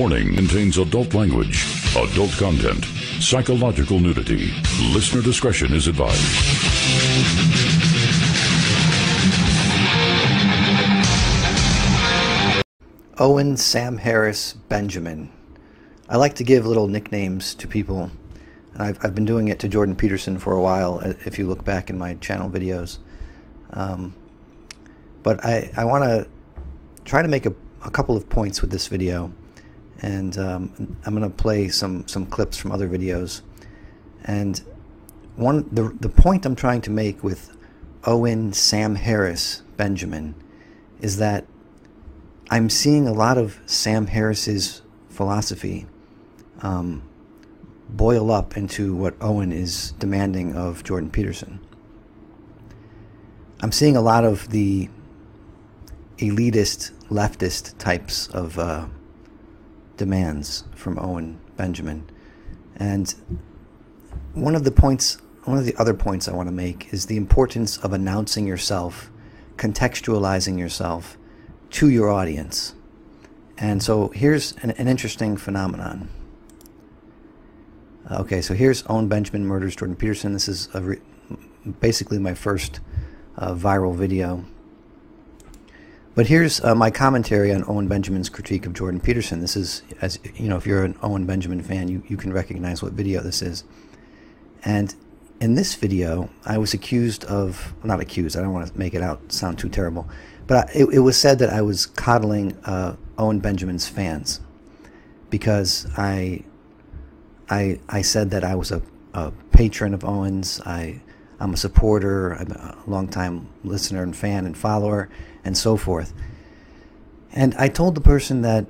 Warning: contains adult language, adult content, psychological nudity. Listener discretion is advised. Owen, Sam Harris, Benjamin. I like to give little nicknames to people, and I've been doing it to Jordan Peterson for a while, if you look back in my channel videos. But I want to try to make a couple of points with this video, and I'm going to play some clips from other videos. And the point I'm trying to make with Owen, Sam Harris, Benjamin is that I'm seeing a lot of Sam Harris's philosophy boil up into what Owen is demanding of Jordan Peterson. I'm seeing a lot of the elitist, leftist types of demands from Owen, Benjamin. And one of the other points I want to make is the importance of announcing yourself, contextualizing yourself to your audience. And so here's an interesting phenomenon. Okay, so here's Owen Benjamin murders Jordan Peterson. This is basically my first viral video. But here's my commentary on Owen Benjamin's critique of Jordan Peterson. This is, as you know, if you're an Owen Benjamin fan, you can recognize what video this is. And in this video, I was accused of, not accused, I don't want to make it out sound too terrible, but it was said that I was coddling Owen Benjamin's fans because I said that I was a patron of Owen's. I'm a supporter, I'm a longtime listener and fan and follower, and so forth. And I told the person that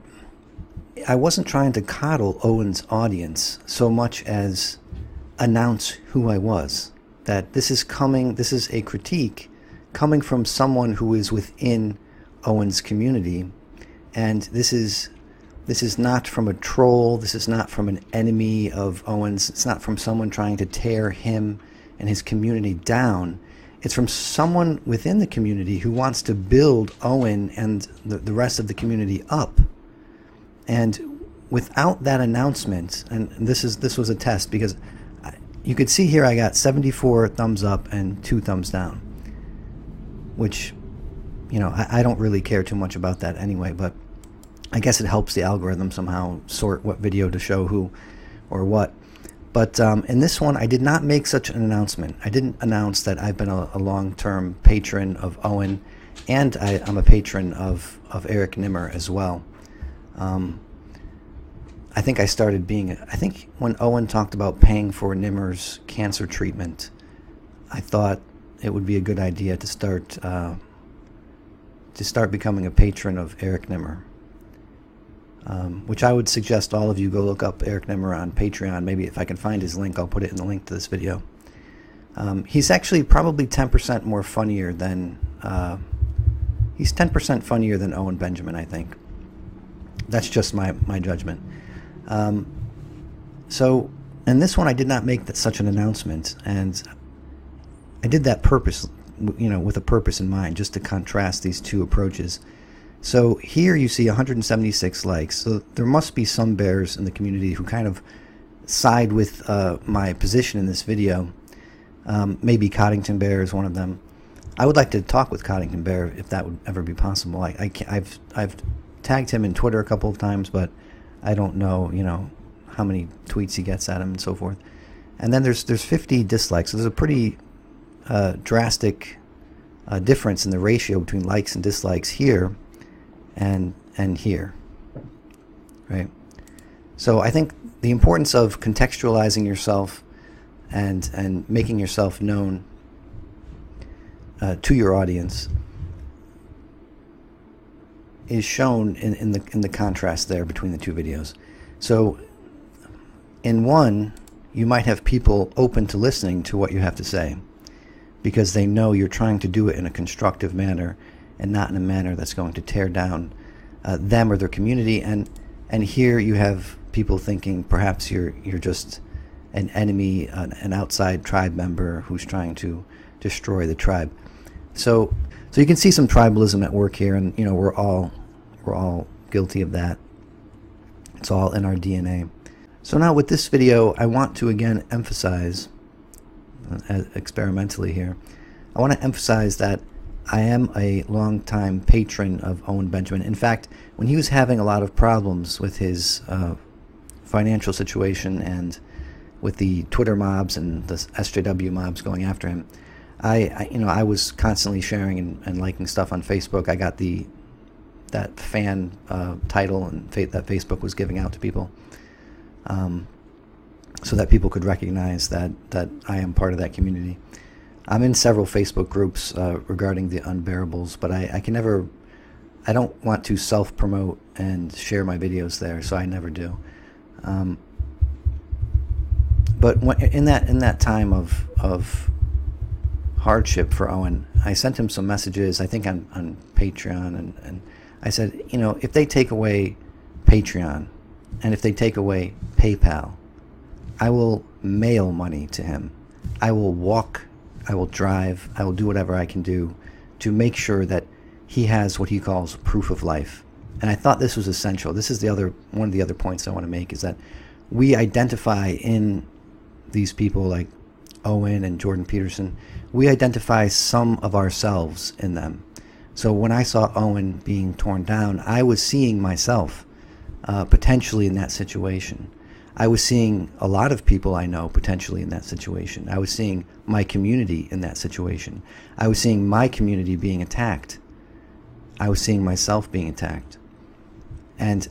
I wasn't trying to coddle Owen's audience so much as announce who I was. That this is a critique coming from someone who is within Owen's community, and this is not from a troll, this is not from an enemy of Owen's, it's not from someone trying to tear him and his community down. It's from someone within the community who wants to build Owen and the rest of the community up. And without that announcement, and this was a test, because you could see here I got 74 thumbs up and 2 thumbs down, which, you know, I don't really care too much about that anyway, but I guess it helps the algorithm somehow sort what video to show who or what. But in this one, I did not make such an announcement. I didn't announce that I've been a long-term patron of Owen, and I'm a patron of Eric Nimmer as well. I think I think when Owen talked about paying for Nimmer's cancer treatment, I thought it would be a good idea to start becoming a patron of Eric Nimmer. Which I would suggest all of you go look up Eric Nimmer on Patreon. Maybe if I can find his link, I'll put it in the link to this video. He's actually probably 10% more funnier than he's 10% funnier than Owen Benjamin, I think. That's just my judgment. So in this one, I did not make such an announcement, and I did that with a purpose in mind, just to contrast these two approaches. So here you see 176 likes. So there must be some bears in the community who kind of side with my position in this video. Maybe Coddington Bear is one of them. I would like to talk with Coddington Bear if that would ever be possible. I've tagged him in Twitter a couple of times, but I don't know, how many tweets he gets at him and so forth. And then there's 50 dislikes. So there's a pretty drastic difference in the ratio between likes and dislikes here and here, right? So I think the importance of contextualizing yourself and making yourself known to your audience is shown in the contrast there between the two videos. So in one, you might have people open to listening to what you have to say because they know you're trying to do it in a constructive manner and not in a manner that's going to tear down them or their community. And here you have people thinking perhaps you're just an enemy, an outside tribe member who's trying to destroy the tribe. So you can see some tribalism at work here, and we're all guilty of that. It's all in our DNA. So now with this video, I want to again emphasize, experimentally here, I want to emphasize that I am a longtime patron of Owen Benjamin. In fact, when he was having a lot of problems with his financial situation and with the Twitter mobs and the SJW mobs going after him, I was constantly sharing and liking stuff on Facebook. I got that fan title and that Facebook was giving out to people, so that people could recognize that I am part of that community. I'm in several Facebook groups regarding the unbearables, but I don't want to self-promote and share my videos there, so I never do. But in that time of hardship for Owen, I sent him some messages, I think on Patreon, and I said, if they take away Patreon and if they take away PayPal, I will mail money to him. I will walk, I will drive, I will do whatever I can do to make sure that he has what he calls proof of life. And I thought this was essential. This is one of the other points I want to make, is that we identify in these people like Owen and Jordan Peterson, we identify some of ourselves in them. So when I saw Owen being torn down, I was seeing myself potentially in that situation. I was seeing a lot of people I know potentially in that situation. I was seeing my community in that situation. I was seeing my community being attacked. I was seeing myself being attacked. And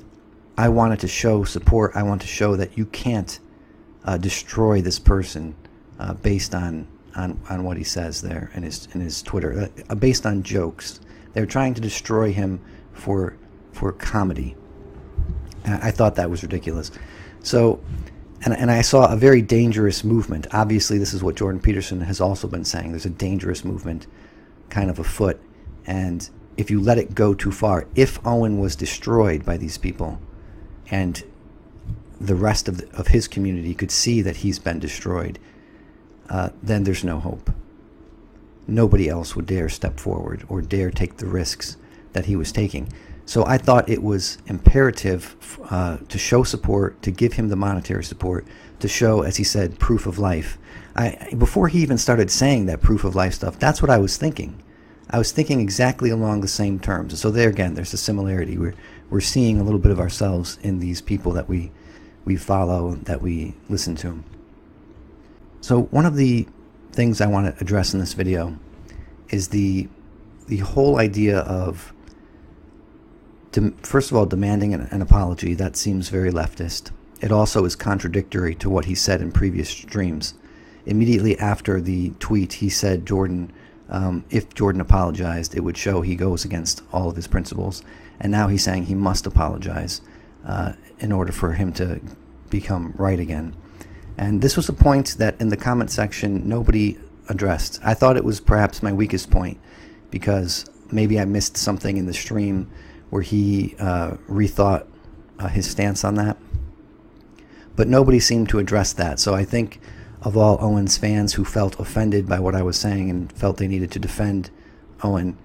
I wanted to show support. I want to show that you can't destroy this person based on what he says there in his Twitter, based on jokes. They're trying to destroy him for comedy. And I thought that was ridiculous. So, and I saw a very dangerous movement. Obviously, this is what Jordan Peterson has also been saying. There's a dangerous movement kind of afoot. And if you let it go too far, if Owen was destroyed by these people and the rest of his community could see that he's been destroyed, then there's no hope. Nobody else would dare step forward or dare take the risks that he was taking. So I thought it was imperative to show support, to give him the monetary support, to show, as he said, proof of life. Before he even started saying that proof of life stuff, that's what I was thinking. I was thinking exactly along the same terms. So there again, there's a similarity. We're seeing a little bit of ourselves in these people that we follow, that we listen to. So one of the things I want to address in this video is the whole idea of, first of all, demanding an apology. That seems very leftist. It also is contradictory to what he said in previous streams. Immediately after the tweet, he said if Jordan apologized, it would show he goes against all of his principles. And now he's saying he must apologize in order for him to become right again. And this was a point that in the comment section nobody addressed. I thought it was perhaps my weakest point, because maybe I missed something in the stream where he rethought his stance on that. But nobody seemed to address that. So I think of all Owen's fans who felt offended by what I was saying and felt they needed to defend Owen,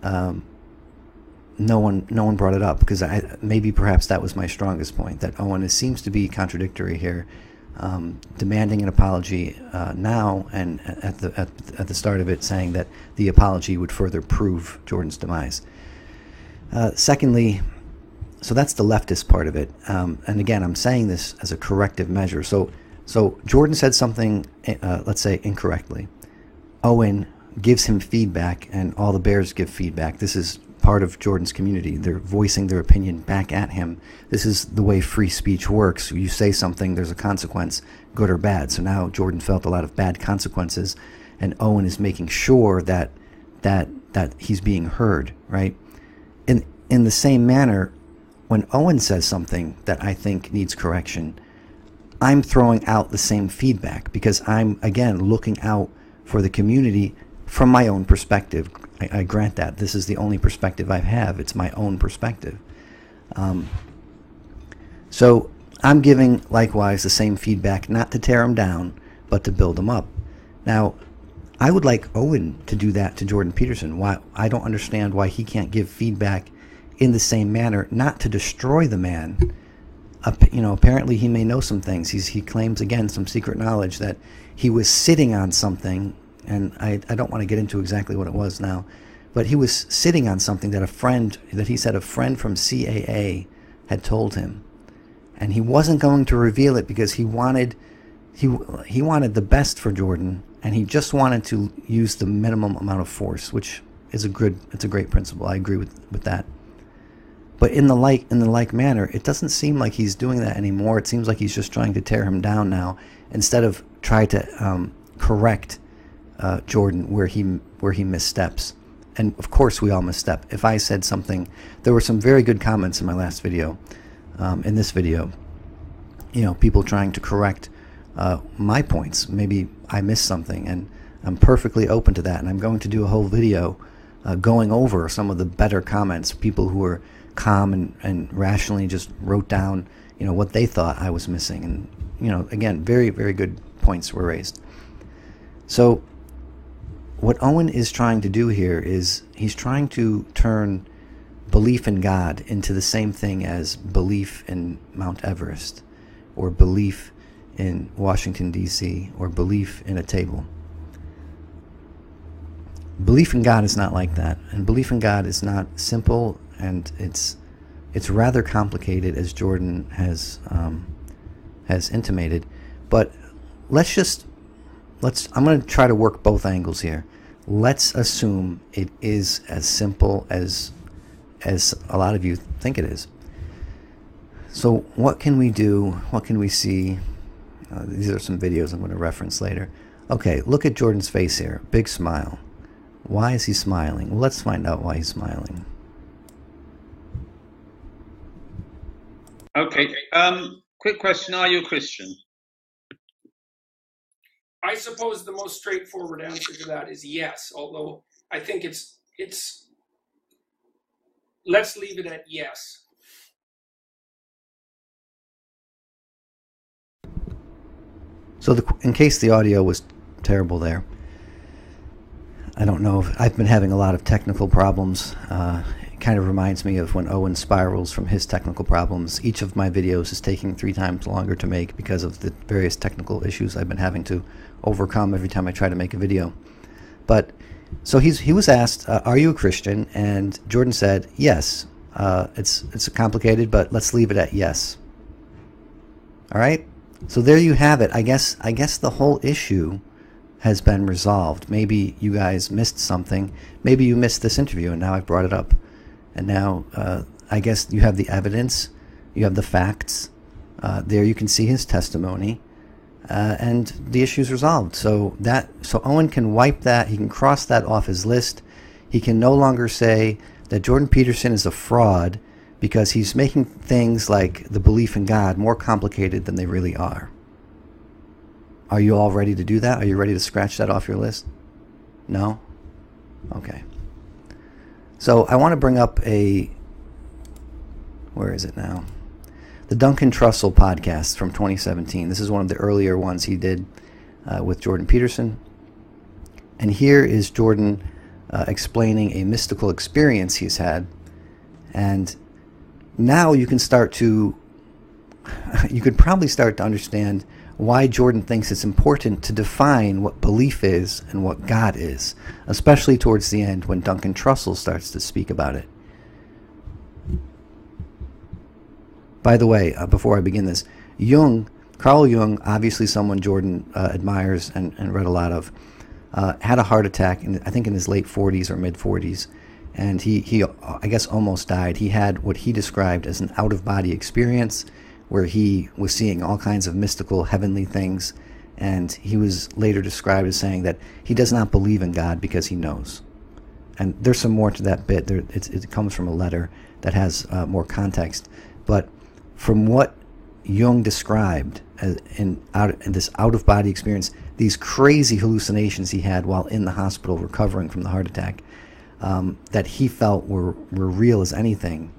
no one brought it up, because maybe perhaps that was my strongest point, that Owen seems to be contradictory here, demanding an apology now, and at the start of it saying that the apology would further prove Jordan's demise. Secondly, so that's the leftist part of it, and again, I'm saying this as a corrective measure. So Jordan said something, let's say incorrectly. Owen gives him feedback, and all the bears give feedback. This is part of Jordan's community. They're voicing their opinion back at him. This is the way free speech works. You say something, there's a consequence, good or bad. So now Jordan felt a lot of bad consequences, and Owen is making sure that he's being heard, right? In the same manner, when Owen says something that I think needs correction, I'm throwing out the same feedback, because I'm, again, looking out for the community from my own perspective. I grant that. This is the only perspective I have. It's my own perspective. So I'm giving, likewise, the same feedback, not to tear him down, but to build him up. Now, I would like Owen to do that to Jordan Peterson. Why? I don't understand why he can't give feedback in the same manner, not to destroy the man, apparently he may know some things. He claims, again, some secret knowledge that he was sitting on something, and I don't want to get into exactly what it was now, but he was sitting on something that he said a friend from CAA had told him, and he wasn't going to reveal it because he wanted the best for Jordan, and he just wanted to use the minimum amount of force, which is a great principle. I agree with that. But in the like manner, it doesn't seem like he's doing that anymore. It seems like he's just trying to tear him down now, instead of try to correct Jordan where he missteps. And of course, we all misstep. If I said something, there were some very good comments in my last video. In this video, people trying to correct my points. Maybe I missed something, and I'm perfectly open to that. And I'm going to do a whole video going over some of the better comments, people who were calm and rationally just wrote down, what they thought I was missing. And, again, very, very good points were raised. So what Owen is trying to do here is he's trying to turn belief in God into the same thing as belief in Mount Everest, or belief in Washington, D.C., or belief in a table. Belief in God is not like that, and belief in God is not simple, and it's rather complicated, as Jordan has intimated. But I'm going to try to work both angles here. Let's assume it is as simple as a lot of you think it is. So what can we do? What can we see? These are some videos I'm going to reference later. Okay, look at Jordan's face here. Big smile. Why is he smiling? Well, let's find out why he's smiling. Okay. Quick question. Are you a Christian? I suppose the most straightforward answer to that is yes, although I think it's let's leave it at yes. So in case the audio was terrible there, I don't know if I've been having a lot of technical problems. It kind of reminds me of when Owen spirals from his technical problems. Each of my videos is taking 3 times longer to make because of the various technical issues I've been having to overcome every time I try to make a video. But so he was asked, are you a Christian? And Jordan said, yes. It's complicated, but let's leave it at yes. All right? So there you have it. I guess the whole issue has been resolved. Maybe you guys missed something. Maybe you missed this interview, and now I've brought it up. And now I guess you have the evidence, you have the facts. There you can see his testimony, and the issue's resolved. So Owen can wipe that. He can cross that off his list. He can no longer say that Jordan Peterson is a fraud because he's making things like the belief in God more complicated than they really are. Are you all ready to do that? Are you ready to scratch that off your list? No? Okay. So I want to bring up where is it now? The Duncan Trussell podcast from 2017. This is one of the earlier ones he did with Jordan Peterson. And here is Jordan explaining a mystical experience he's had. And now you could probably start to understand why Jordan thinks it's important to define what belief is and what God is, especially towards the end when Duncan Trussell starts to speak about it. By the way, before I begin this, Carl Jung, obviously someone Jordan admires and read a lot of, had a heart attack, I think in his late 40s or mid 40s, and he I guess almost died. He had what he described as an out-of-body experience, where he was seeing all kinds of mystical heavenly things, and he was later described as saying that he does not believe in God because he knows. And there's some more to that bit. It comes from a letter that has more context. But from what Jung described in this out-of-body experience, these crazy hallucinations he had while in the hospital recovering from the heart attack, that he felt were real as anything,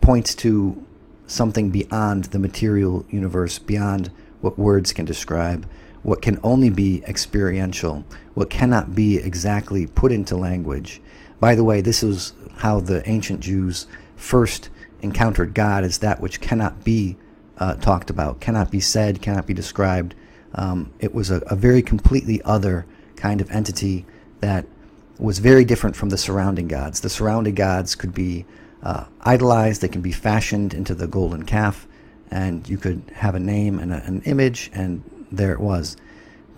points to something beyond the material universe, beyond what words can describe, what can only be experiential, what cannot be exactly put into language. By the way, this is how the ancient Jews first encountered God as that which cannot be talked about, cannot be said, cannot be described. It was a very completely other kind of entity that was very different from the surrounding gods. The surrounding gods could be idolized, they can be fashioned into the golden calf, and you could have a name and an image, and there it was.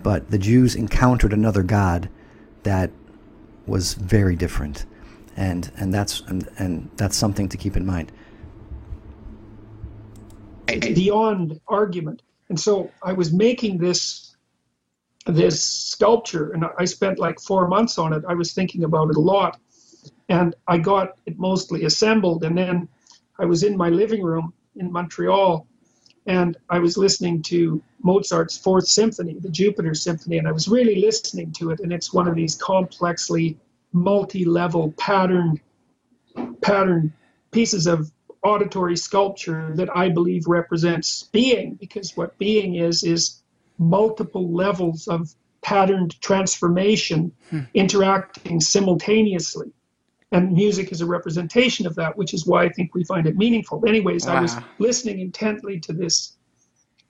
But the Jews encountered another God that was very different, and that's something to keep in mind. Beyond argument. And so I was making this sculpture, and I spent like 4 months on it. I was thinking about it a lot, and I got it mostly assembled, and then I was in my living room in Montreal, and I was listening to Mozart's Fourth Symphony, the Jupiter Symphony, and I was really listening to it, and it's one of these complexly multi-level patterned pieces of auditory sculpture that I believe represents being, because what being is multiple levels of patterned transformation interacting simultaneously. And music is a representation of that, which is why I think we find it meaningful. Anyways, wow. I was listening intently to this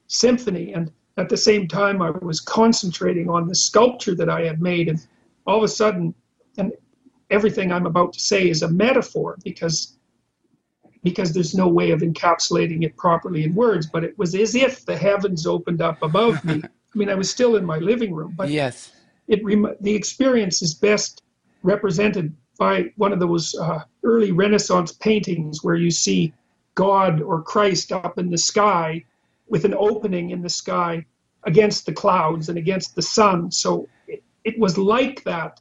symphony, and at the same time I was concentrating on the sculpture that I had made, and all of a sudden, and everything I'm about to say is a metaphor, because there's no way of encapsulating it properly in words, but it was as if the heavens opened up above me. I mean, I was still in my living room, but yes, the experience is best represented by one of those early Renaissance paintings where you see God or Christ up in the sky with an opening in the sky against the clouds and against the sun. So it was like that,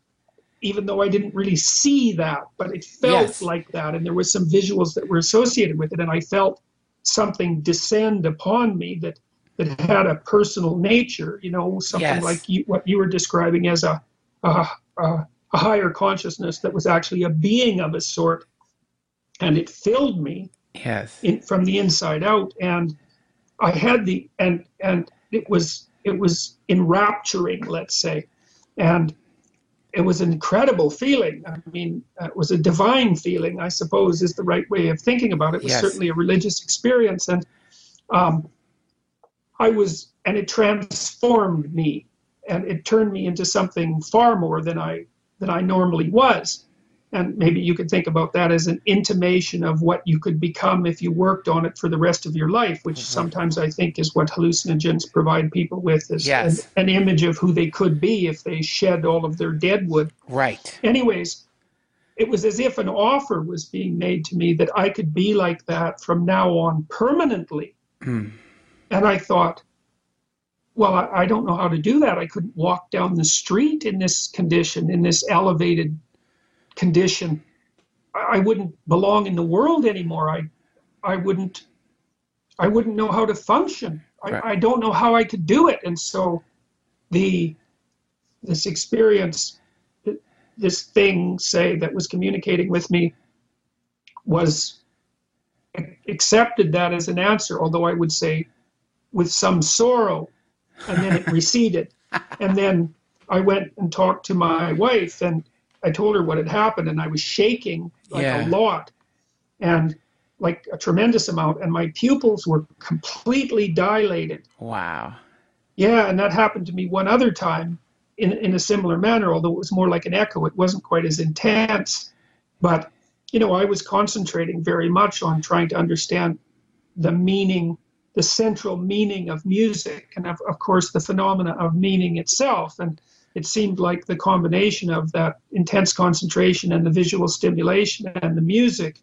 even though I didn't really see that, but it felt like that. And there were some visuals that were associated with it. And I felt something descend upon me that had a personal nature, something like what you were describing as a higher consciousness that was actually a being of a sort. And it filled me from the inside out. And I had and it was enrapturing, let's say. And it was an incredible feeling. I mean, it was a divine feeling, I suppose, is the right way of thinking about it. It was certainly a religious experience, and it transformed me, and it turned me into something far more than I normally was. And maybe you could think about that as an intimation of what you could become if you worked on it for the rest of your life, which sometimes I think is what hallucinogens provide people with, is an image of who they could be if they shed all of their deadwood. Right. Anyways, it was as if an offer was being made to me that I could be like that from now on permanently. And I thought, well, I don't know how to do that. I couldn't walk down the street in this condition, in this elevated condition. I wouldn't belong in the world anymore. I wouldn't know how to function. I don't know how I could do it. And so this experience, this thing, say, that was communicating with me, was accepted that as an answer, although I would say with some sorrow, and then it receded. And then I went and talked to my wife, and I told her what had happened, and I was shaking a lot, and like a tremendous amount, and my pupils were completely dilated. Wow. Yeah, and that happened to me one other time in a similar manner, although it was more like an echo. It wasn't quite as intense, but I was concentrating very much on trying to understand the meaning, the central meaning of music, and of course the phenomena of meaning itself. And it seemed like the combination of that intense concentration and the visual stimulation and the music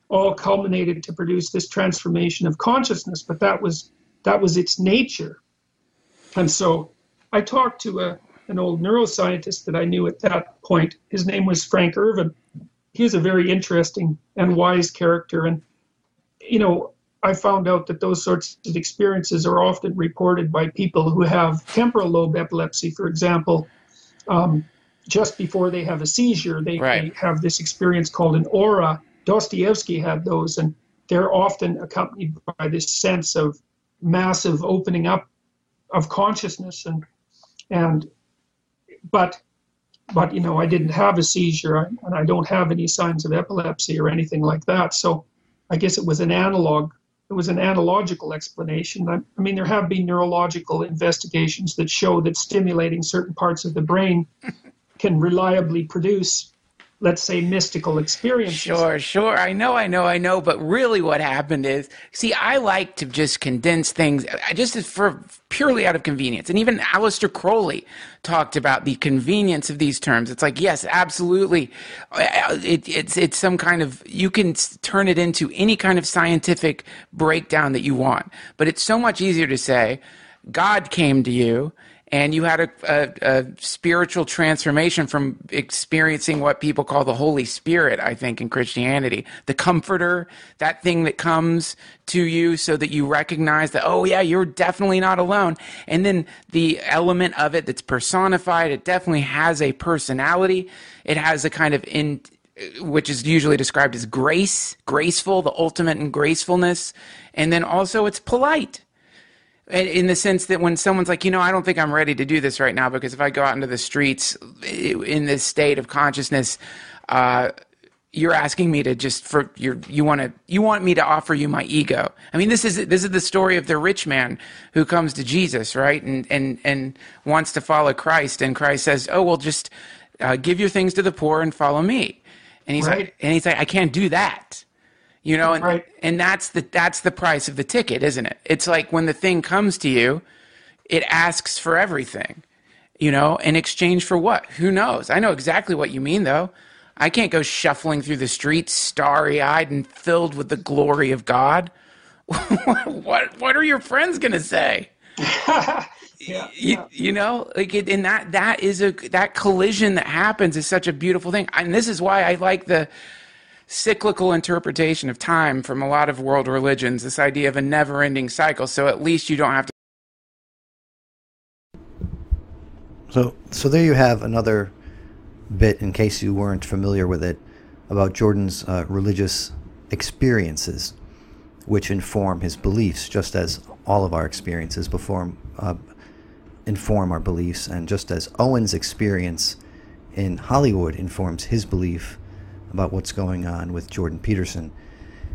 all culminated to produce this transformation of consciousness, but that was its nature. And so I talked to an old neuroscientist that I knew at that point. His name was Frank Irvin. He was a very interesting and wise character, and I found out that those sorts of experiences are often reported by people who have temporal lobe epilepsy, for example. Just before they have a seizure, they have this experience called an aura. Dostoevsky had those, and they're often accompanied by this sense of massive opening up of consciousness. But I didn't have a seizure, and I don't have any signs of epilepsy or anything like that. So I guess it was an analog. It was an analogical explanation. I mean, there have been neurological investigations that show that stimulating certain parts of the brain can reliably produce, let's say, mystical experiences. Sure. I know. But really what happened is, see, I like to just condense things just for purely out of convenience. And even Aleister Crowley talked about the convenience of these terms. It's like, yes, absolutely. It's some kind of, you can turn it into any kind of scientific breakdown that you want. But it's so much easier to say, God came to you, and you had a spiritual transformation from experiencing what people call the Holy Spirit, I think, in Christianity. The comforter, that thing that comes to you so that you recognize that, oh, yeah, you're definitely not alone. And then the element of it that's personified, it definitely has a personality. It has a kind of which is usually described as graceful, the ultimate in gracefulness. And then also it's polite. In the sense that when someone's like, I don't think I'm ready to do this right now, because if I go out into the streets in this state of consciousness, you're asking me to you want me to offer you my ego. I mean, this is the story of the rich man who comes to Jesus, right? And wants to follow Christ. And Christ says, oh, well, just give your things to the poor and follow me. And he's right. like, I can't do that. And, right. and that's the price of the ticket, isn't it? It's like when the thing comes to you, it asks for everything, in exchange for what? Who knows? I know exactly what you mean, though. I can't go shuffling through the streets, starry-eyed and filled with the glory of God. What are your friends going to say? Yeah. And that collision that happens is such a beautiful thing. And this is why I like the cyclical interpretation of time from a lot of world religions, this idea of a never-ending cycle, so at least you don't have to... So there you have another bit, in case you weren't familiar with it, about Jordan's religious experiences, which inform his beliefs, just as all of our experiences inform our beliefs, and just as Owen's experience in Hollywood informs his belief about what's going on with Jordan Peterson.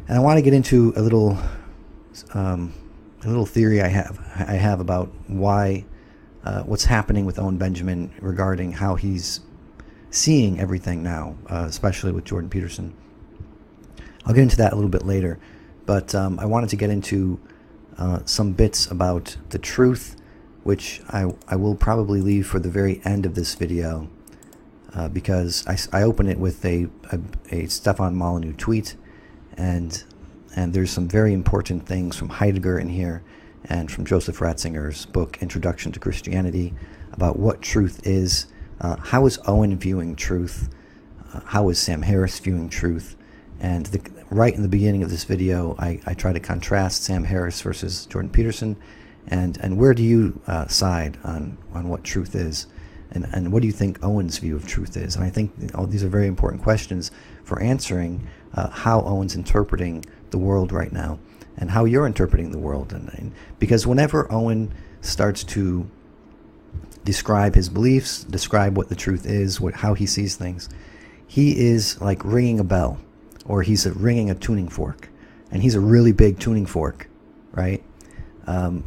And I want to get into a little theory I have about why what's happening with Owen Benjamin regarding how he's seeing everything now, especially with Jordan Peterson. I'll get into that a little bit later, but I wanted to get into some bits about the truth, which I will probably leave for the very end of this video, because I open it with a Stefan Molyneux tweet, and there's some very important things from Heidegger in here, and from Joseph Ratzinger's book Introduction to Christianity, about what truth is. How is Owen viewing truth? How is Sam Harris viewing truth? And right in the beginning of this video, I try to contrast Sam Harris versus Jordan Peterson, and where do you side on what truth is? And what do you think Owen's view of truth is? And I think all these are very important questions for answering how Owen's interpreting the world right now, and how you're interpreting the world. And because whenever Owen starts to describe his beliefs, describe what the truth is, how he sees things, he is like ringing a bell, or he's ringing a tuning fork, and he's a really big tuning fork, right?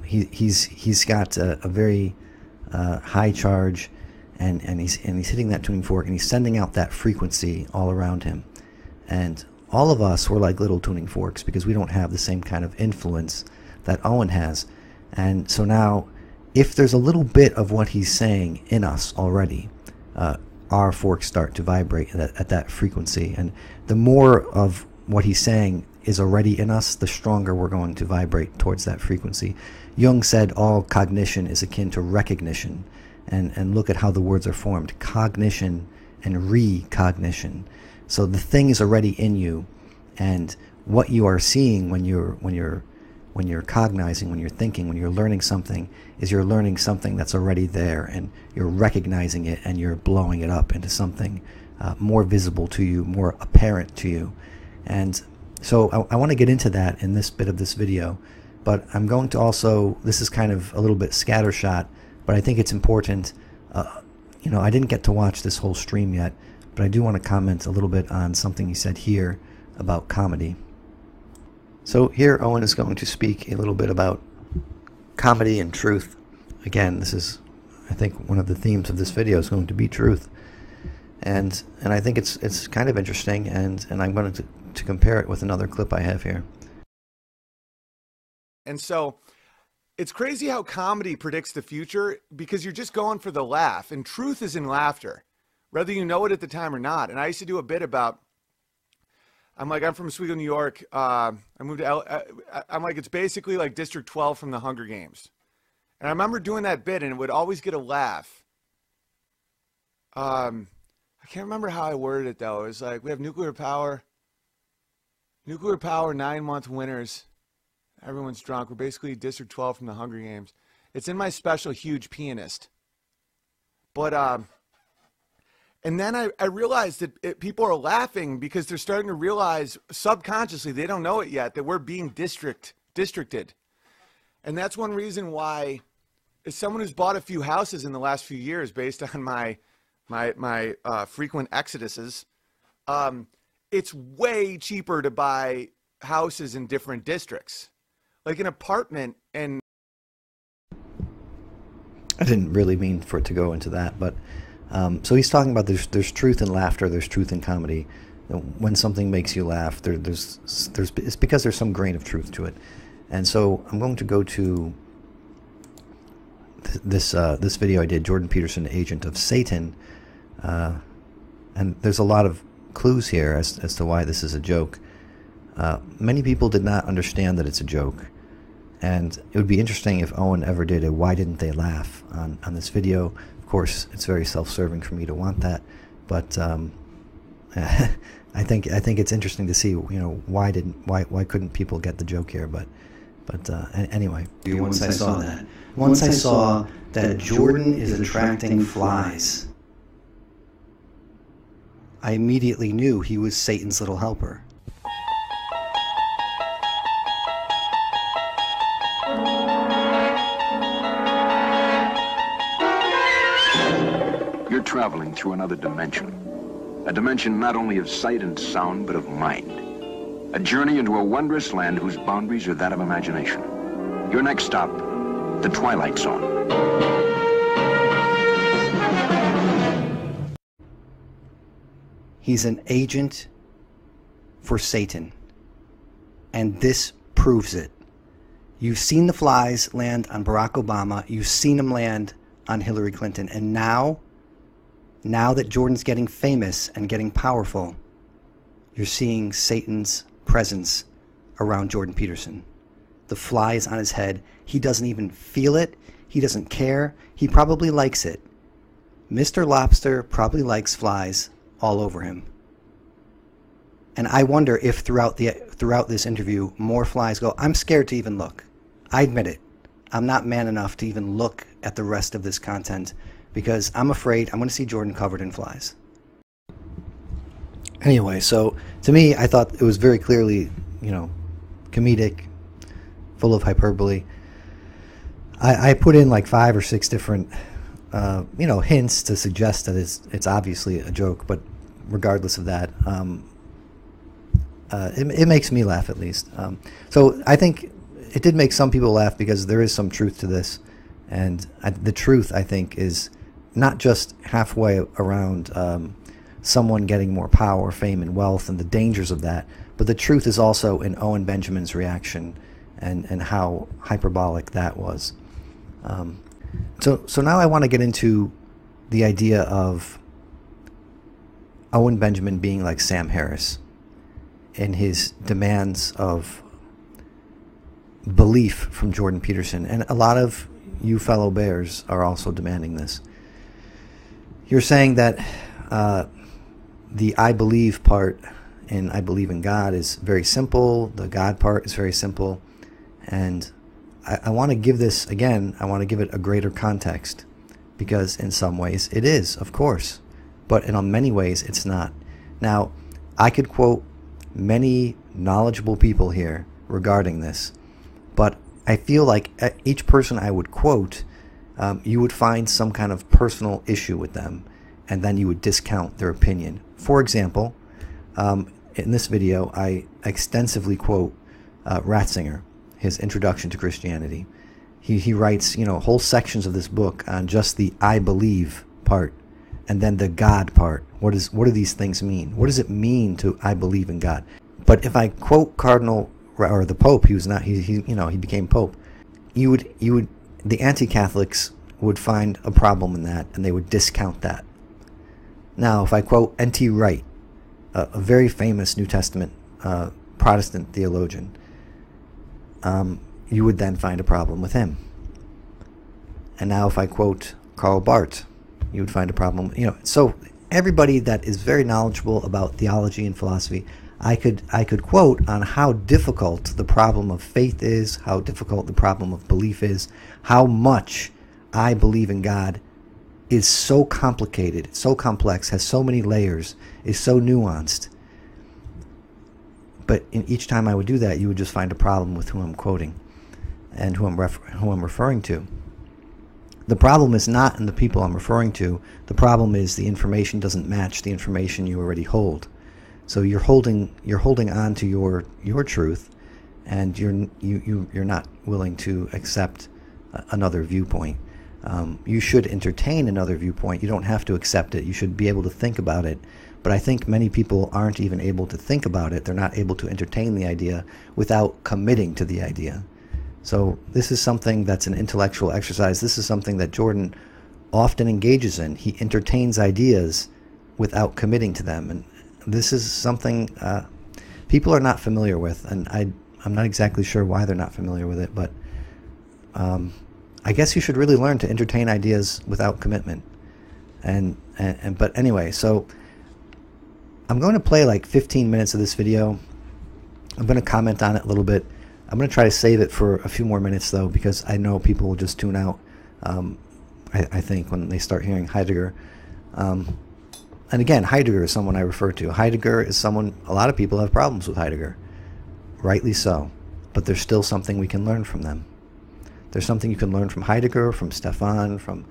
He's got a very high charge. And he's hitting that tuning fork, and he's sending out that frequency all around him. And all of us, we're like little tuning forks, because we don't have the same kind of influence that Owen has. And so now, if there's a little bit of what he's saying in us already, our forks start to vibrate at that frequency. And the more of what he's saying is already in us, the stronger we're going to vibrate towards that frequency. Jung said all cognition is akin to recognition. And look at how the words are formed: cognition and recognition. So the thing is already in you, and what you are seeing when you're cognizing, when you're thinking, when you're learning something, is you're learning something that's already there, and you're recognizing it, and you're blowing it up into something more visible to you, more apparent to you. And so I want to get into that in this bit of this video, but I'm going to also, this is kind of a little bit scattershot, but I think it's important. I didn't get to watch this whole stream yet, but I do want to comment a little bit on something he said here about comedy. So here Owen is going to speak a little bit about comedy and truth. Again, this is, I think, one of the themes of this video is going to be truth. And I think it's kind of interesting, and I'm going to compare it with another clip I have here. And so it's crazy how comedy predicts the future, because you're just going for the laugh, and truth is in laughter, whether you know it at the time or not. And I used to do a bit about, I'm from Oswego, New York. I moved to I'm like, it's basically like District 12 from the Hunger Games. And I remember doing that bit, and it would always get a laugh. I can't remember how I worded it, though. It was like, we have nuclear power, 9-month winners. Everyone's drunk. We're basically District 12 from the Hunger Games. It's in my special, Huge Pianist. But, and then I realized that people are laughing because they're starting to realize subconsciously, they don't know it yet, that we're being districted. And that's one reason why, as someone who's bought a few houses in the last few years based on my frequent exoduses, it's way cheaper to buy houses in different districts. Like an apartment. And I didn't really mean for it to go into that, but so he's talking about there's truth in laughter, there's truth in comedy. You know, when something makes you laugh, it's because there's some grain of truth to it. And so I'm going to go to this video I did, Jordan Peterson, Agent of Satan, and there's a lot of clues here as to why this is a joke. Many people did not understand that it's a joke, and it would be interesting if Owen ever did a why didn't they laugh on this video. Of course, it's very self-serving for me to want that, but I think it's interesting to see, why couldn't people get the joke here, but anyway. Once I saw that Jordan is attracting flies, I immediately knew he was Satan's little helper. You're traveling through another dimension. A dimension not only of sight and sound, but of mind. A journey into a wondrous land whose boundaries are that of imagination. Your next stop, the Twilight Zone. He's an agent for Satan, and this proves it. You've seen the flies land on Barack Obama, you've seen them land on Hillary Clinton, and now that Jordan's getting famous and getting powerful, you're seeing Satan's presence around Jordan Peterson. The fly is on his head. He doesn't even feel it. He doesn't care. He probably likes it. Mr. Lobster probably likes flies all over him. And I wonder if throughout this interview, more flies go, I'm scared to even look. I admit it. I'm not man enough to even look at the rest of this content because I'm afraid I'm going to see Jordan covered in flies. Anyway, so to me, I thought it was very clearly, comedic, full of hyperbole. I put in like 5 or 6 different, hints to suggest that it's obviously a joke, but regardless of that, it makes me laugh at least. So I think it did make some people laugh because there is some truth to this, and the truth, I think, is not just halfway around someone getting more power, fame, and wealth and the dangers of that, but the truth is also in Owen Benjamin's reaction and how hyperbolic that was. So now I want to get into the idea of Owen Benjamin being like Sam Harris in his demands of belief from Jordan Peterson. And a lot of you fellow bears are also demanding this. You're saying that the I believe part in I believe in God is very simple. The God part is very simple. And I want to give this, again, I want to give it a greater context, because in some ways it is, of course, but in many ways it's not. Now, I could quote many knowledgeable people here regarding this, but I feel like each person I would quote, you would find some kind of personal issue with them, and then you would discount their opinion. For example, in this video, I extensively quote Ratzinger, his Introduction to Christianity. He writes, whole sections of this book on just the I believe part, and then the God part. What do these things mean? What does it mean to I believe in God? But if I quote Cardinal or the Pope, he became Pope. The anti-Catholics would find a problem in that, and they would discount that. Now, if I quote N.T. Wright, a very famous New Testament Protestant theologian, you would then find a problem with him. And now if I quote Karl Barth, you would find a problem. So everybody that is very knowledgeable about theology and philosophy, I could quote on how difficult the problem of faith is, how difficult the problem of belief is, how much I believe in God is so complicated, so complex, has so many layers, is so nuanced. But in each time I would do that, you would just find a problem with who I'm quoting and who I'm referring to. The problem is not in the people I'm referring to. The problem is the information doesn't match the information you already hold. So you're holding on to your truth, and you're not willing to accept another viewpoint. You should entertain another viewpoint. You don't have to accept it. You should be able to think about it. But I think many people aren't even able to think about it. They're not able to entertain the idea without committing to the idea. So this is something that's an intellectual exercise. This is something that Jordan often engages in. He entertains ideas without committing to them. And this is something people are not familiar with. And I'm not exactly sure why they're not familiar with it. But I guess you should really learn to entertain ideas without commitment. But anyway, so I'm going to play like 15 minutes of this video. I'm going to comment on it a little bit. I'm going to try to save it for a few more minutes, though, because I know people will just tune out, I think, when they start hearing Heidegger. And again, Heidegger is someone I refer to. Heidegger is someone, a lot of people have problems with Heidegger. Rightly so. But there's still something we can learn from them. There's something you can learn from Heidegger, from Stefan, from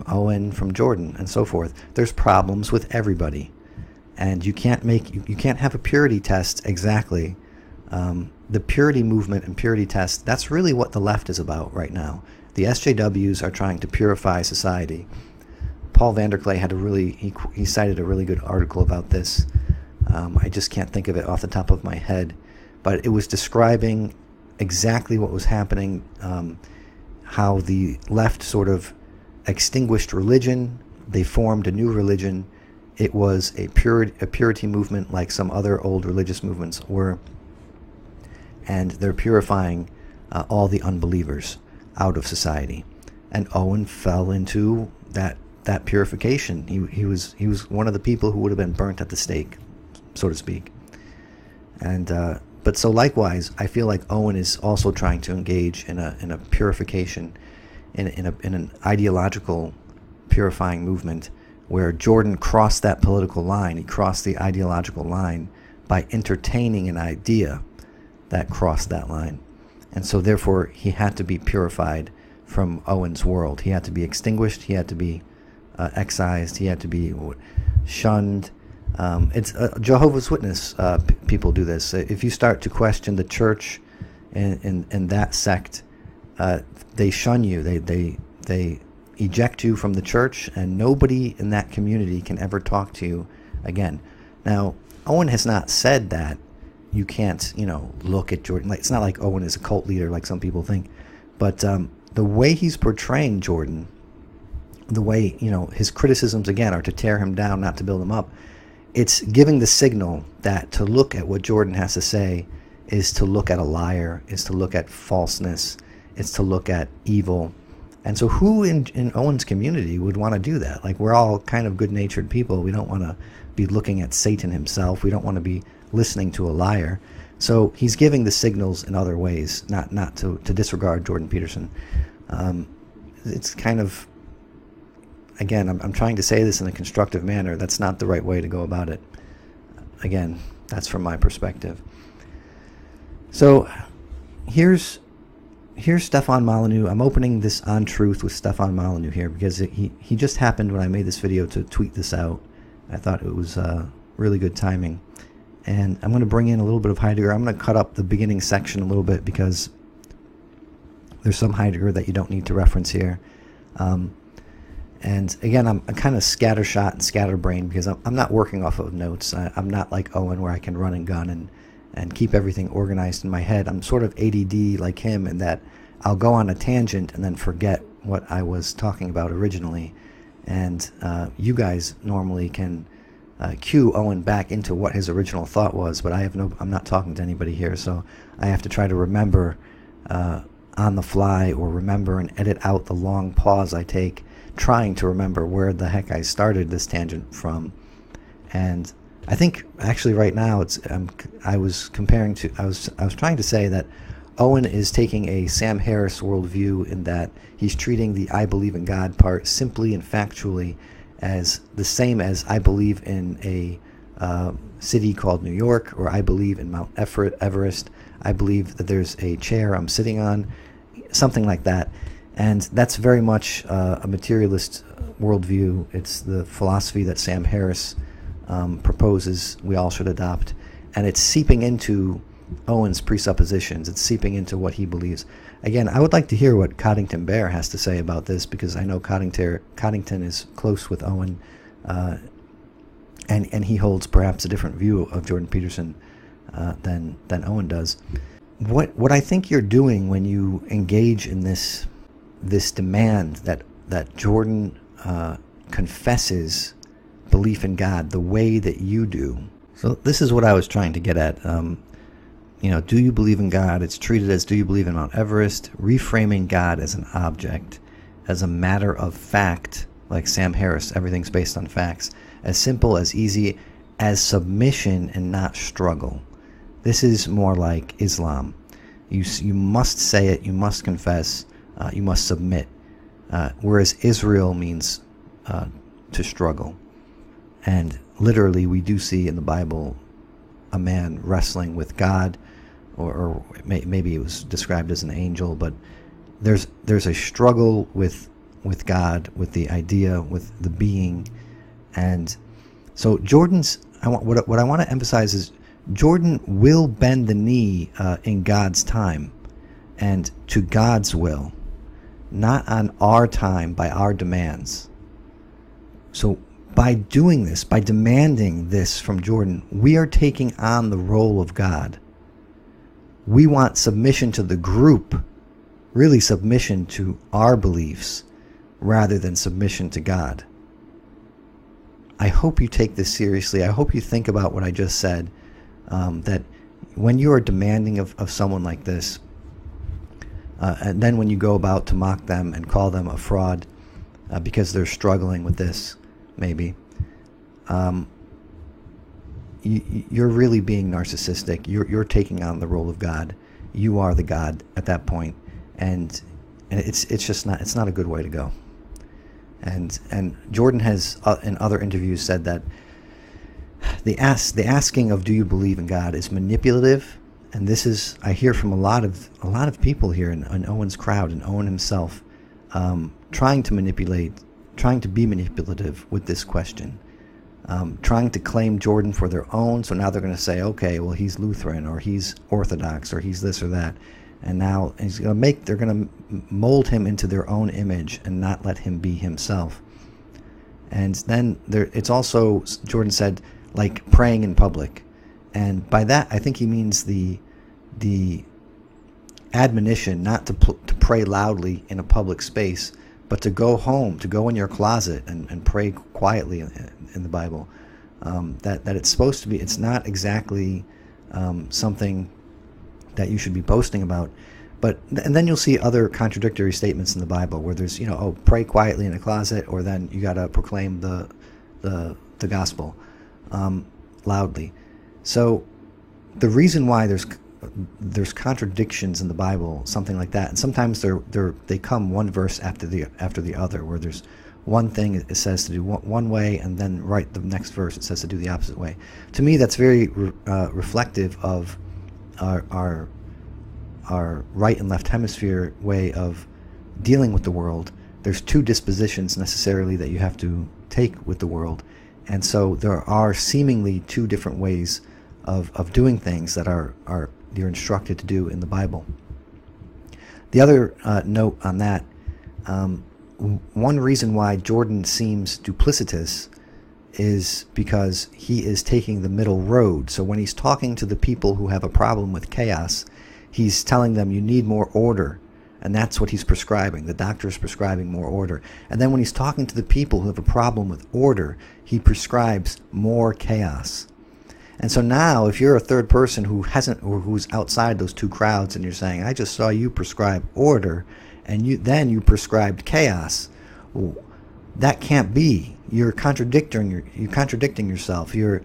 Owen, from Jordan, and so forth. There's problems with everybody. And you can't have a purity test exactly. The purity movement and purity test, that's really what the left is about right now. The SJWs are trying to purify society. Paul Vanderklay had he cited a really good article about this. I just can't think of it off the top of my head. But it was describing exactly what was happening, how the left sort of extinguished religion. They formed a new religion. It was a purity movement like some other old religious movements were. And they're purifying all the unbelievers out of society. And Owen fell into that purification. He was one of the people who would have been burnt at the stake, so to speak. And but so likewise, I feel like Owen is also trying to engage in a purification, in an ideological purifying movement, where Jordan crossed that political line. He crossed the ideological line by entertaining an idea that crossed that line. And so therefore he had to be purified from Owen's world. He had to be extinguished. He had to be excised. He had to be shunned. It's Jehovah's Witness people do this. If you start to question the church in that sect, they shun you. They eject you from the church, and nobody in that community can ever talk to you again. Now, Owen has not said that you can't, look at Jordan. It's not like Owen is a cult leader like some people think. But the way he's portraying Jordan, the way, his criticisms, again, are to tear him down, not to build him up. It's giving the signal that to look at what Jordan has to say is to look at a liar, is to look at falseness, it's to look at evil. And so who in Owen's community would want to do that? Like, we're all kind of good-natured people. We don't want to be looking at Satan himself. We don't want to be listening to a liar. So he's giving the signals in other ways, not to disregard Jordan Peterson. It's kind of, again, I'm trying to say this in a constructive manner. That's not the right way to go about it. Again, that's from my perspective. So here's Stefan Molyneux. I'm opening this On Truth with Stefan Molyneux here because he just happened when I made this video to tweet this out. I thought it was really good timing. And I'm going to bring in a little bit of Heidegger. I'm going to cut up the beginning section a little bit because there's some Heidegger that you don't need to reference here. And again, I'm kind of scattershot and scatterbrained because I'm not working off of notes. I'm not like Owen where I can run and gun and keep everything organized in my head. I'm sort of ADD like him in that I'll go on a tangent and then forget what I was talking about originally. And you guys normally can cue Owen back into what his original thought was, but I'm not talking to anybody here, so I have to try to remember on the fly, or remember and edit out the long pause I take trying to remember where the heck I started this tangent from. And I think actually right now I was trying to say that Owen is taking a Sam Harris worldview in that he's treating the I believe in God part simply and factually as the same as I believe in a city called New York, or I believe in Mount Everest, I believe that there's a chair I'm sitting on, something like that. And that's very much a materialist worldview. It's the philosophy that Sam Harris proposes we all should adopt, and it's seeping into Owen's presuppositions. It's seeping into what he believes. Again, I would like to hear what Coddington Bear has to say about this, because I know Coddington is close with Owen, and he holds perhaps a different view of Jordan Peterson than Owen does. What I think you're doing when you engage in this demand that Jordan confesses belief in God the way that you do. So this is what I was trying to get at. Do you believe in God? It's treated as, do you believe in Mount Everest? Reframing God as an object, as a matter of fact, like Sam Harris, everything's based on facts. As simple, as easy as submission and not struggle. This is more like Islam. You must say it, you must confess, you must submit. Whereas Israel means to struggle. And literally we do see in the Bible a man wrestling with God, or maybe it was described as an angel, but there's a struggle with God, with the idea, with the being. And so what I want to emphasize is Jordan will bend the knee in God's time and to God's will, not on our time by our demands. So by doing this, by demanding this from Jordan, we are taking on the role of God. We want submission to the group, really submission to our beliefs, rather than submission to God. I hope you take this seriously. I hope you think about what I just said, that when you are demanding of someone like this, and then when you go about to mock them and call them a fraud because they're struggling with this, maybe, you're really being narcissistic. You're taking on the role of God. You are the God at that point, and it's just not, it's not a good way to go. And Jordan has in other interviews said that the asking of do you believe in God is manipulative, and this is, I hear from a lot of people here in Owen's crowd and Owen himself, trying to be manipulative with this question, trying to claim Jordan for their own. So now they're going to say, okay, well, he's Lutheran, or he's Orthodox, or he's this or that, and now they're going to mold him into their own image and not let him be himself. And then it's also, Jordan said, like praying in public, and by that I think he means the admonition not to pray loudly in a public space, but to go home, to go in your closet and pray quietly in the Bible. That it's supposed to be, it's not exactly something that you should be boasting about. And then you'll see other contradictory statements in the Bible where there's, pray quietly in a closet, or then you got to proclaim the gospel loudly. So the reason why there's contradictions in the Bible, something like that, and sometimes they come one verse after the other, where there's one thing it says to do one way, and then the next verse it says to do the opposite way. To me, that's very reflective of our right and left hemisphere way of dealing with the world. There's two dispositions necessarily that you have to take with the world, and so there are seemingly two different ways of doing things that are you're instructed to do in the Bible. The other note on that, one reason why Jordan seems duplicitous is because he is taking the middle road. So when he's talking to the people who have a problem with chaos, he's telling them you need more order, and that's what he's prescribing. The doctor is prescribing more order. And then when he's talking to the people who have a problem with order, he prescribes more chaos. And so now, if you're a third person who hasn't, or who's outside those two crowds, and you're saying, I just saw you prescribe order, and you prescribed chaos, well, that can't be. You're contradicting yourself. You're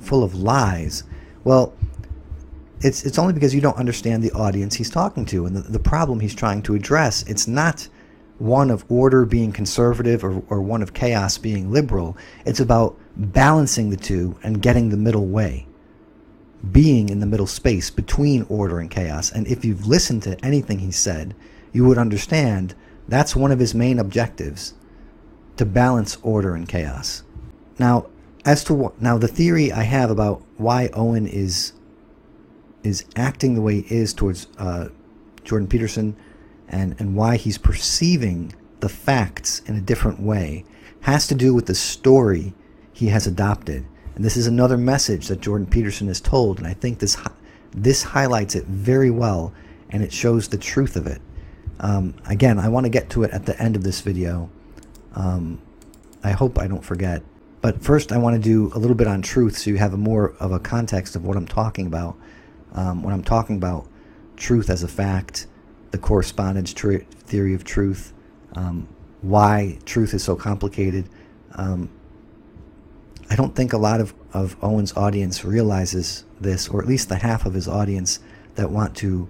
full of lies. Well, it's only because you don't understand the audience he's talking to and the problem he's trying to address. It's not one of order being conservative or one of chaos being liberal. It's about balancing the two and getting the middle way, being in the middle space between order and chaos. And if you've listened to anything he said, you would understand that's one of his main objectives, to balance order and chaos. Now, the theory I have about why Owen is acting the way he is towards Jordan Peterson and why he's perceiving the facts in a different way has to do with the story he has adopted. And this is another message that Jordan Peterson has told, and I think this highlights it very well, and it shows the truth of it. Again, I want to get to it at the end of this video. I hope I don't forget. But first I want to do a little bit on truth so you have more of a context of what I'm talking about. When I'm talking about truth as a fact, the correspondence theory of truth, why truth is so complicated. I don't think a lot of Owen's audience realizes this, or at least the half of his audience that want to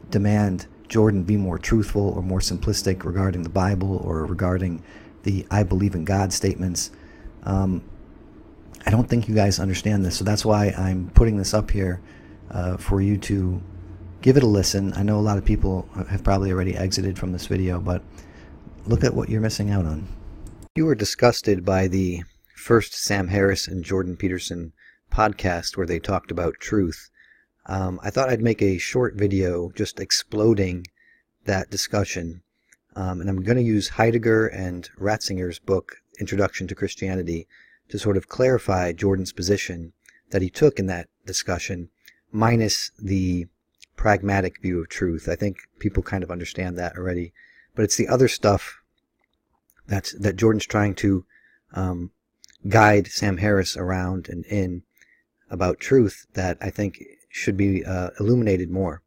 demand Jordan be more truthful or more simplistic regarding the Bible or regarding the I believe in God statements. I don't think you guys understand this, so that's why I'm putting this up here for you to give it a listen. I know a lot of people have probably already exited from this video, but look at what you're missing out on. If you were disgusted by the first Sam Harris and Jordan Peterson podcast where they talked about truth, I thought I'd make a short video just exploding that discussion. And I'm going to use Heidegger and Ratzinger's book, Introduction to Christianity, to sort of clarify Jordan's position that he took in that discussion, minus the pragmatic view of truth. I think people kind of understand that already. But it's the other stuff that Jordan's trying to guide Sam Harris around and in about truth that I think should be illuminated more.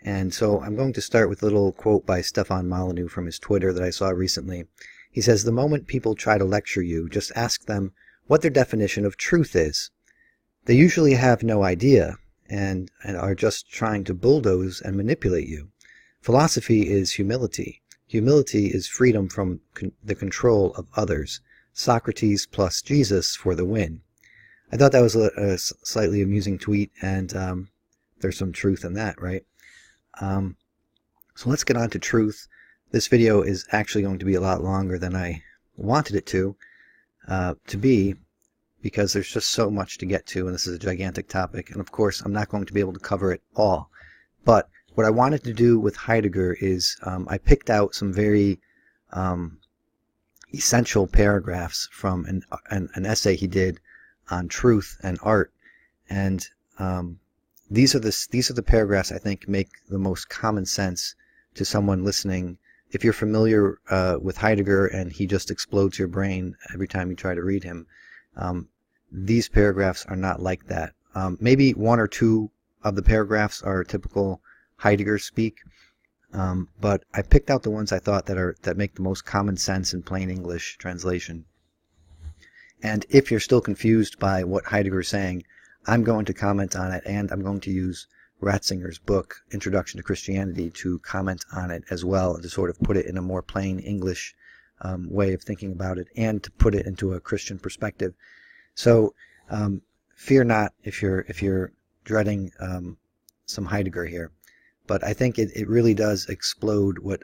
And so I'm going to start with a little quote by Stefan Molyneux from his Twitter that I saw recently. He says, "The moment people try to lecture you, just ask them what their definition of truth is. They usually have no idea and are just trying to bulldoze and manipulate you. Philosophy is humility. Humility is freedom from the control of others. Socrates plus Jesus for the win." I thought that was a slightly amusing tweet, and there's some truth in that, right? So let's get on to truth. This video is actually going to be a lot longer than I wanted it to be, because there's just so much to get to, and this is a gigantic topic, and of course I'm not going to be able to cover it all. But what I wanted to do with Heidegger is I picked out some very essential paragraphs from an essay he did on truth and art, and these are the paragraphs I think make the most common sense to someone listening. If you're familiar with Heidegger and he just explodes your brain every time you try to read him, these paragraphs are not like that. Maybe one or two of the paragraphs are typical Heidegger speak, but I picked out the ones I thought that make the most common sense in plain English translation. And if you're still confused by what Heidegger is saying, I'm going to comment on it, and I'm going to use Ratzinger's book, Introduction to Christianity, to comment on it as well, and to sort of put it in a more plain English way of thinking about it, and to put it into a Christian perspective. So fear not if you're dreading some Heidegger here, but I think it really does explode what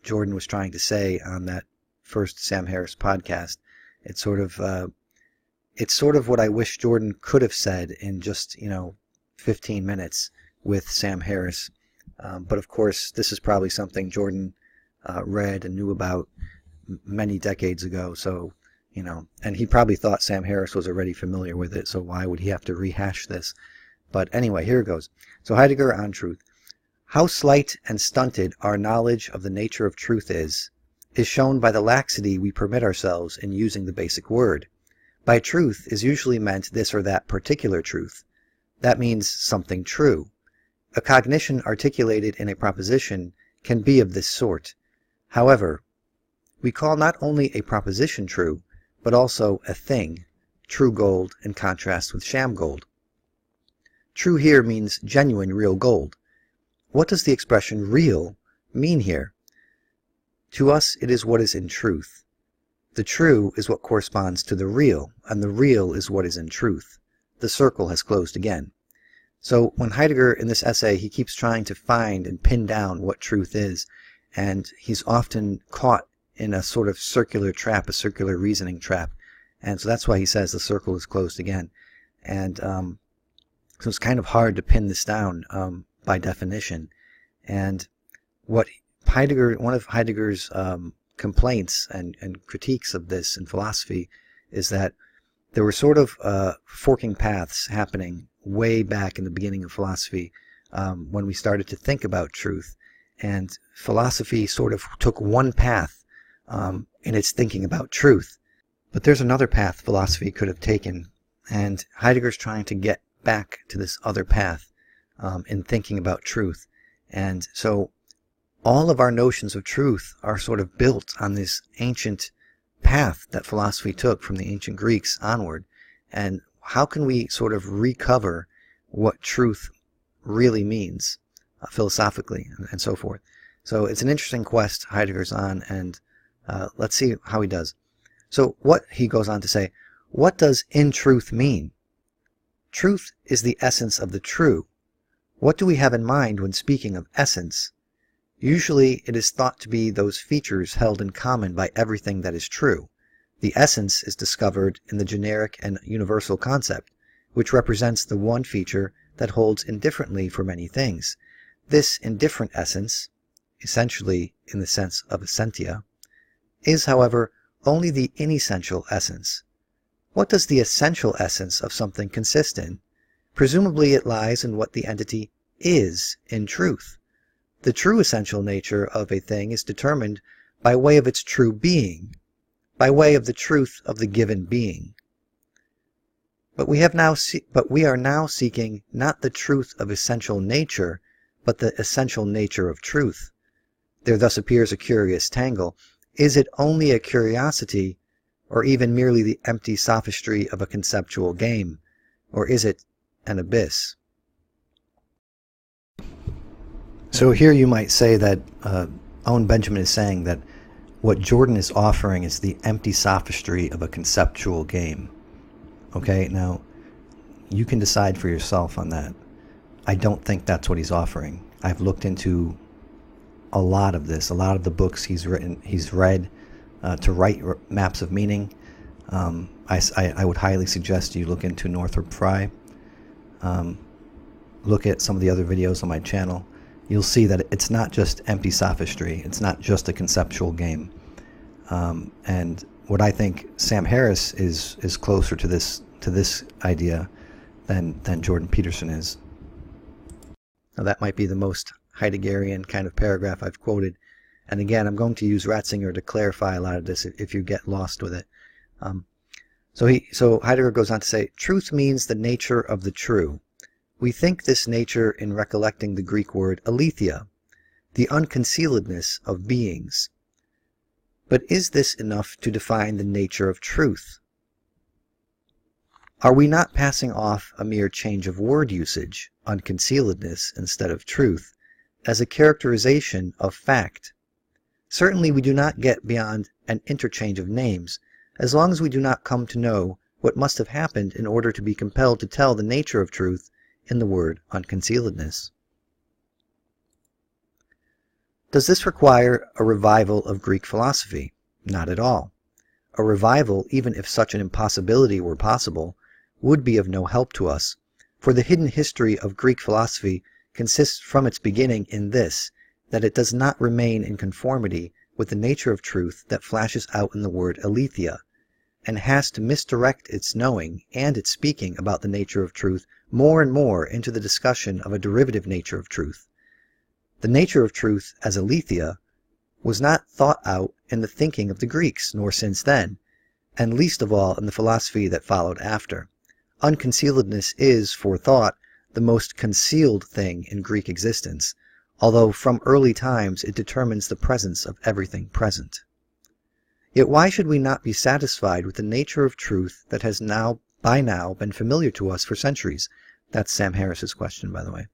Jordan was trying to say on that first Sam Harris podcast. It sort of it's sort of what I wish Jordan could have said in just, 15 minutes with Sam Harris. But of course, this is probably something Jordan read and knew about many decades ago. So, and he probably thought Sam Harris was already familiar with it. So why would he have to rehash this? But anyway, here it goes. So Heidegger on truth. How slight and stunted our knowledge of the nature of truth is shown by the laxity we permit ourselves in using the basic word. By truth is usually meant this or that particular truth. That means something true. A cognition articulated in a proposition can be of this sort. However, we call not only a proposition true, but also a thing, true gold in contrast with sham gold. True here means genuine, real gold. What does the expression real mean here? To us, it is what is in truth. The true is what corresponds to the real, and the real is what is in truth. The circle has closed again. So when Heidegger, in this essay, he keeps trying to find and pin down what truth is, and he's often caught in a sort of circular trap, a circular reasoning trap. And so that's why he says the circle is closed again. And so it's kind of hard to pin this down by definition. And what Heidegger, one of Heidegger's complaints and critiques of this in philosophy is that there were sort of forking paths happening way back in the beginning of philosophy when we started to think about truth. And philosophy sort of took one path in its thinking about truth. But there's another path philosophy could have taken, and Heidegger's trying to get back to this other path in thinking about truth. And so all of our notions of truth are sort of built on this ancient path that philosophy took from the ancient Greeks onward. And how can we sort of recover what truth really means philosophically and so forth? So it's an interesting quest Heidegger's on, and let's see how he does. So what he goes on to say, what does in truth mean? Truth is the essence of the true. What do we have in mind when speaking of essence? Usually it is thought to be those features held in common by everything that is true. The essence is discovered in the generic and universal concept, which represents the one feature that holds indifferently for many things. This indifferent essence, essentially in the sense of essentia, is, however, only the inessential essence. What does the essential essence of something consist in? Presumably it lies in what the entity is in truth. The true essential nature of a thing is determined by way of its true being, by way of the truth of the given being. But we are now seeking not the truth of essential nature, but the essential nature of truth. There thus appears a curious tangle. Is it only a curiosity, or even merely the empty sophistry of a conceptual game, or is it an abyss? So here you might say that Owen Benjamin is saying that what Jordan is offering is the empty sophistry of a conceptual game. Okay, now you can decide for yourself on that. I don't think that's what he's offering. I've looked into a lot of this, a lot of the books he's read to write maps of meaning. I would highly suggest you look into Northrop Frye. Look at some of the other videos on my channel. You'll see that it's not just empty sophistry. It's not just a conceptual game. And what I think Sam Harris is closer to this idea than Jordan Peterson is. Now that might be the most Heideggerian kind of paragraph I've quoted. And again, I'm going to use Ratzinger to clarify a lot of this if you get lost with it. So Heidegger goes on to say, truth means the nature of the true. We think this nature in recollecting the Greek word aletheia, the unconcealedness of beings. But is this enough to define the nature of truth? Are we not passing off a mere change of word usage, unconcealedness instead of truth, as a characterization of fact? Certainly we do not get beyond an interchange of names, as long as we do not come to know what must have happened in order to be compelled to tell the nature of truth in the word unconcealedness. Does this require a revival of Greek philosophy? Not at all. A revival, even if such an impossibility were possible, would be of no help to us, for the hidden history of Greek philosophy consists from its beginning in this, that it does not remain in conformity with the nature of truth that flashes out in the word aletheia, and has to misdirect its knowing and its speaking about the nature of truth more and more into the discussion of a derivative nature of truth. The nature of truth as aletheia was not thought out in the thinking of the Greeks, nor since then, and least of all in the philosophy that followed after. Unconcealedness is, for thought, the most concealed thing in Greek existence, although from early times it determines the presence of everything present. Yet why should we not be satisfied with the nature of truth that has by now been familiar to us for centuries? That's Sam Harris's question, by the way.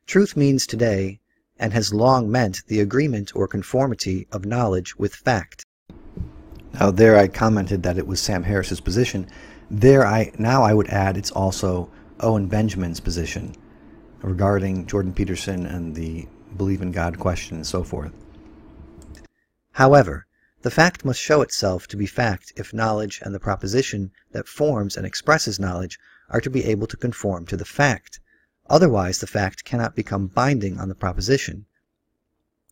Truth means today, and has long meant, the agreement or conformity of knowledge with fact. Now there I commented that it was Sam Harris's position. Now I would add it's also Owen Benjamin's position regarding Jordan Peterson and the believe in God question and so forth. However, the fact must show itself to be fact if knowledge and the proposition that forms and expresses knowledge are to be able to conform to the fact. Otherwise, the fact cannot become binding on the proposition.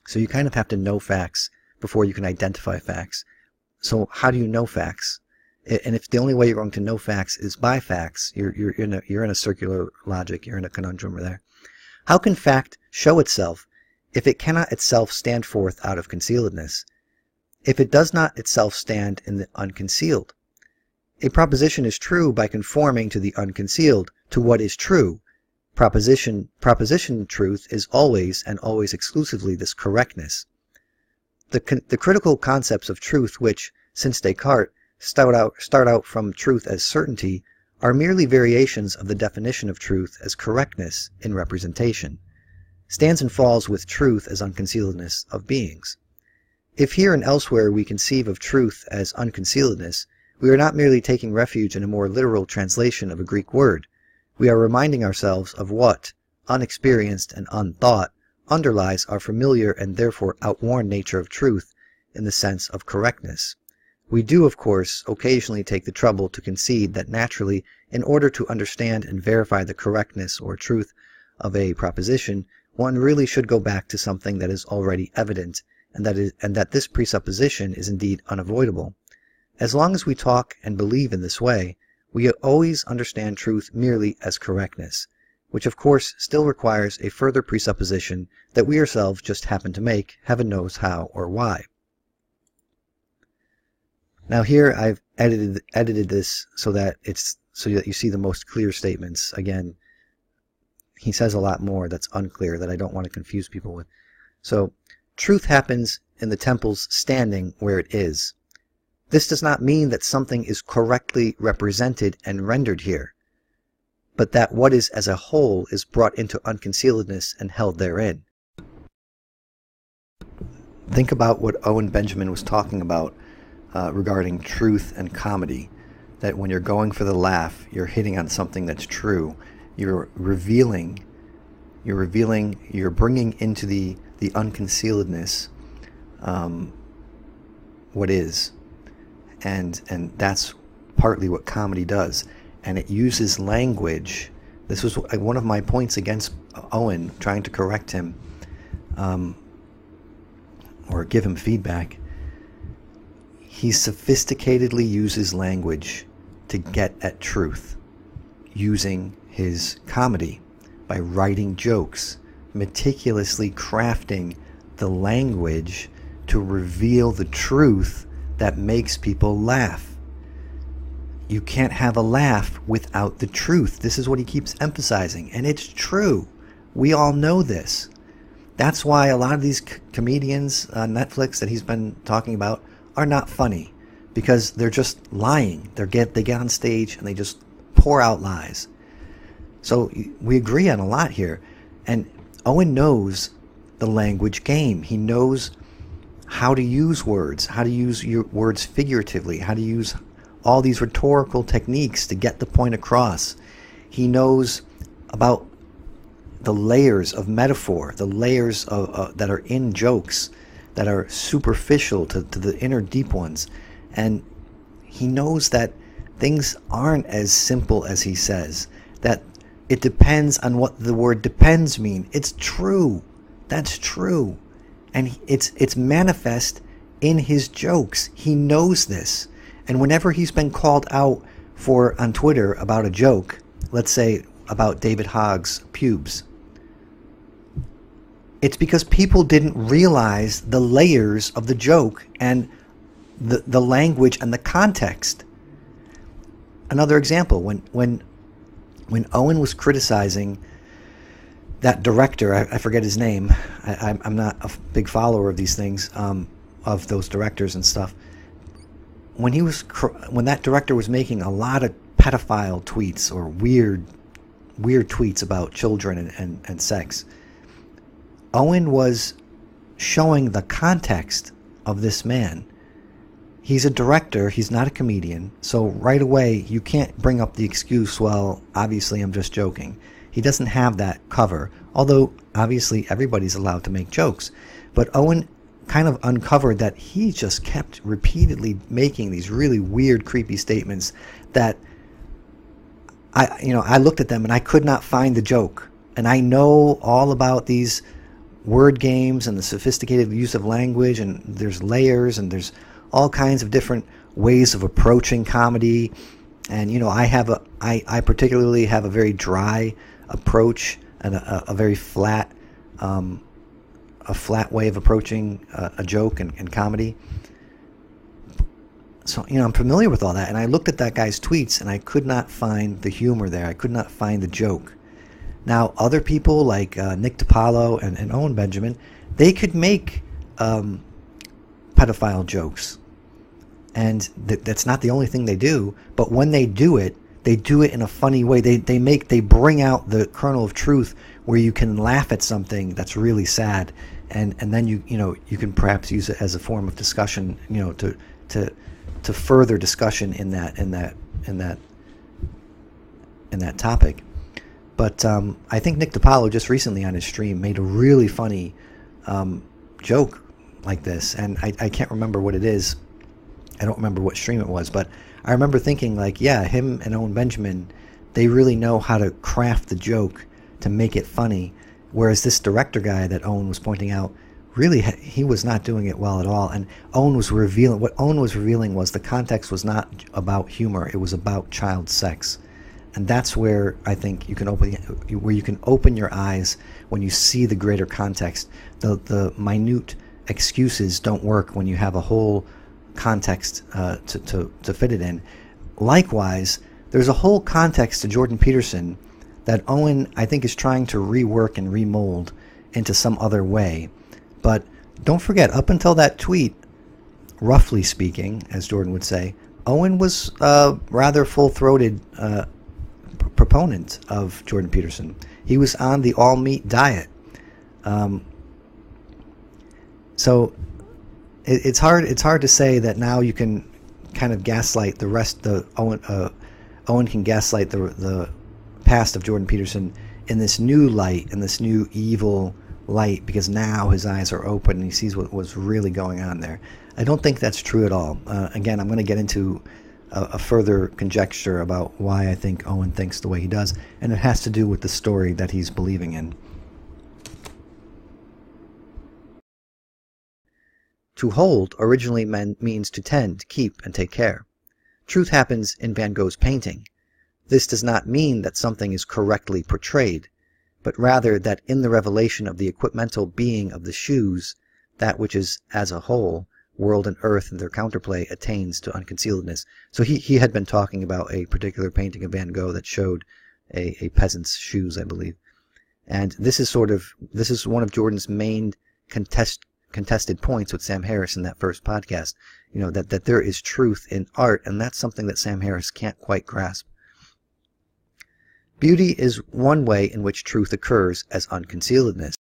So you kind of have to know facts before you can identify facts. So how do you know facts? And if the only way you're going to know facts is by facts, you're in a circular logic, you're in a conundrum there. How can fact show itself if it cannot itself stand forth out of concealedness? If it does not itself stand in the unconcealed? A proposition is true by conforming to the unconcealed, to what is true. Proposition truth is always and always exclusively this correctness. The critical concepts of truth which, since Descartes, start out from truth as certainty, are merely variations of the definition of truth as correctness in representation. Stands and falls with truth as unconcealedness of beings. If here and elsewhere we conceive of truth as unconcealedness, we are not merely taking refuge in a more literal translation of a Greek word. We are reminding ourselves of what, unexperienced and unthought, underlies our familiar and therefore outworn nature of truth in the sense of correctness. We do, of course, occasionally take the trouble to concede that naturally, in order to understand and verify the correctness or truth of a proposition, one really should go back to something that is already evident, and that this presupposition is indeed unavoidable. As long as we talk and believe in this way, we always understand truth merely as correctness, which of course still requires a further presupposition that we ourselves just happen to make, heaven knows how or why. Now here I've edited this so that you see the most clear statements. Again, he says a lot more that's unclear that I don't want to confuse people with. So, truth happens in the temple's standing where it is. This does not mean that something is correctly represented and rendered here, but that what is as a whole is brought into unconcealedness and held therein. Think about what Owen Benjamin was talking about regarding truth and comedy, that when you're going for the laugh, you're hitting on something that's true. You're bringing into the unconcealedness what is. And that's partly what comedy does. And it uses language. This was one of my points against Owen, trying to correct him or give him feedback. He sophisticatedly uses language to get at truth, using his comedy by writing jokes, meticulously crafting the language to reveal the truth that makes people laugh. You can't have a laugh without the truth. This is what he keeps emphasizing, and it's true. We all know this. That's why a lot of these comedians on Netflix that he's been talking about are not funny, because they're just lying. They get on stage and they just pour out lies. So we agree on a lot here. And Owen knows the language game. He knows how to use words, how to use your words figuratively, how to use all these rhetorical techniques to get the point across. He knows about the layers of metaphor, the layers that are in jokes, that are superficial to the inner deep ones. And He knows that things aren't as simple as he says, that it depends on what the word depends mean. It's true. That's true. And it's manifest in his jokes. He knows this. And whenever he's been called out on Twitter about a joke, let's say about David Hogg's pubes, it's because people didn't realize the layers of the joke and the language and the context. Another example, when Owen was criticizing that director, I forget his name. I'm not a big follower of these things, of those directors and stuff. When that director was making a lot of pedophile tweets or weird tweets about children and sex, Owen was showing the context of this man. He's a director, he's not a comedian, so right away you can't bring up the excuse, well, obviously I'm just joking. He doesn't have that cover, although obviously everybody's allowed to make jokes. But Owen kind of uncovered that he just kept repeatedly making these really weird, creepy statements that I looked at them and I could not find the joke. And I know all about these word games and the sophisticated use of language, and there's layers and there's all kinds of different ways of approaching comedy. And I particularly have a very dry approach and a very flat way of approaching a joke and comedy. So I'm familiar with all that, and I looked at that guy's tweets and I could not find the humor there. I could not find the joke. Now, other people like Nick DiPaolo and Owen Benjamin, they could make pedophile jokes. And that's not the only thing they do, but when they do it in a funny way. They bring out the kernel of truth where you can laugh at something that's really sad, and then you can perhaps use it as a form of discussion, to further discussion in that topic. But I think Nick DiPaolo just recently on his stream made a really funny joke like this, and I can't remember what it is. I don't remember what stream it was, but I remember thinking, like, yeah, him and Owen Benjamin, they really know how to craft the joke to make it funny, whereas this director guy that Owen was pointing out, really, he was not doing it well at all. And what Owen was revealing was the context was not about humor, it was about child sex. And that's where I think you can open your eyes when you see the greater context. The minute excuses don't work when you have a whole context to fit it in. Likewise, there's a whole context to Jordan Peterson that Owen, I think, is trying to rework and remold into some other way. But don't forget, up until that tweet, roughly speaking, as Jordan would say, Owen was a rather full-throated proponent of Jordan Peterson. He was on the all-meat diet. So it's hard to say that now you can kind of gaslight the rest. Owen can gaslight the past of Jordan Peterson in this new light, in this new evil light, because now his eyes are open and he sees what was really going on there. I don't think that's true at all. Again, I'm going to get into a further conjecture about why I think Owen thinks the way he does, and it has to do with the story that he's believing in. To hold originally means to tend, keep, and take care. Truth happens in Van Gogh's painting. This does not mean that something is correctly portrayed, but rather that in the revelation of the equipmental being of the shoes, that which is as a whole, world and earth and their counterplay, attains to unconcealedness. So he had been talking about a particular painting of Van Gogh that showed a peasant's shoes, I believe. And this is one of Jordan's main contested points with Sam Harris in that first podcast, that there is truth in art, and that's something that Sam Harris can't quite grasp. Beauty is one way in which truth occurs as unconcealedness.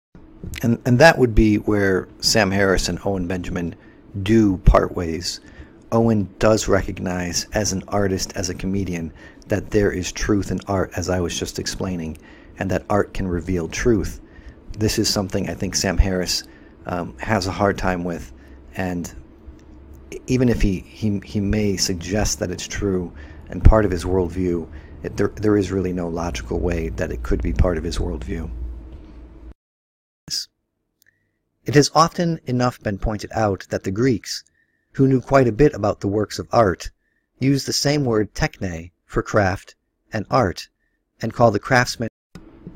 And that would be where Sam Harris and Owen Benjamin do part ways. Owen does recognize as an artist, as a comedian, that there is truth in art, as I was just explaining, and that art can reveal truth. This is something I think Sam Harris has a hard time with, and even if he may suggest that it's true and part of his worldview, there is really no logical way that it could be part of his worldview. It has often enough been pointed out that the Greeks, who knew quite a bit about the works of art, used the same word techne for craft and art, and called the craftsman.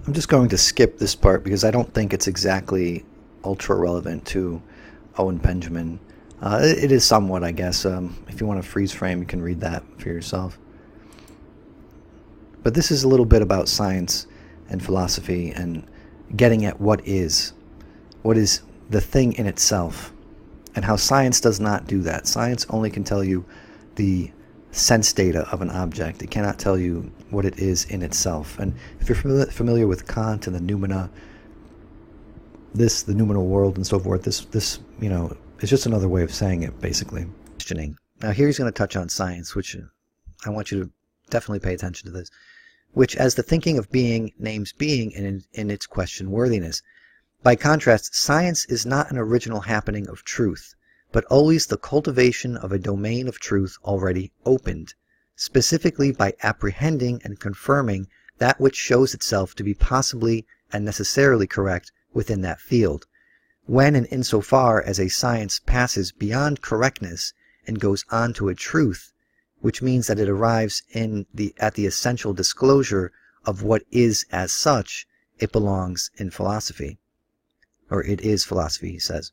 I'm just going to skip this part because I don't think it's exactly ultra relevant to Owen Benjamin. It is somewhat, I guess. If you want to freeze frame, you can read that for yourself. But this is a little bit about science and philosophy and getting at what is the thing in itself, and how science does not do that. Science only can tell you the sense data of an object. It cannot tell you what it is in itself. And if you're familiar with Kant and the noumena, the noumenal world and so forth, this you know, is just another way of saying it, basically. Questioning. Now here he's going to touch on science, which I want you to definitely pay attention to this, which as the thinking of being names being in its question worthiness. By contrast, science is not an original happening of truth, but always the cultivation of a domain of truth already opened, specifically by apprehending and confirming that which shows itself to be possibly and necessarily correct within that field. When and insofar as a science passes beyond correctness and goes on to a truth, which means that it arrives at the essential disclosure of what is as such, it belongs in philosophy. Or it is philosophy, he says.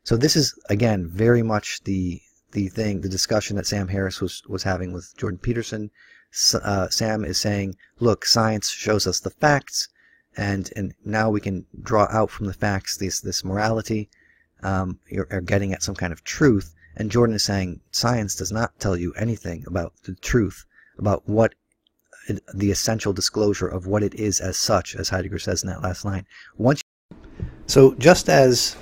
So this is, again, very much the discussion that Sam Harris was having with Jordan Peterson. Sam is saying, look, science shows us the facts, and now we can draw out from the facts this morality. You're getting at some kind of truth. And Jordan is saying, science does not tell you anything about the truth, about what the essential disclosure of what it is as such, as Heidegger says in that last line. So just as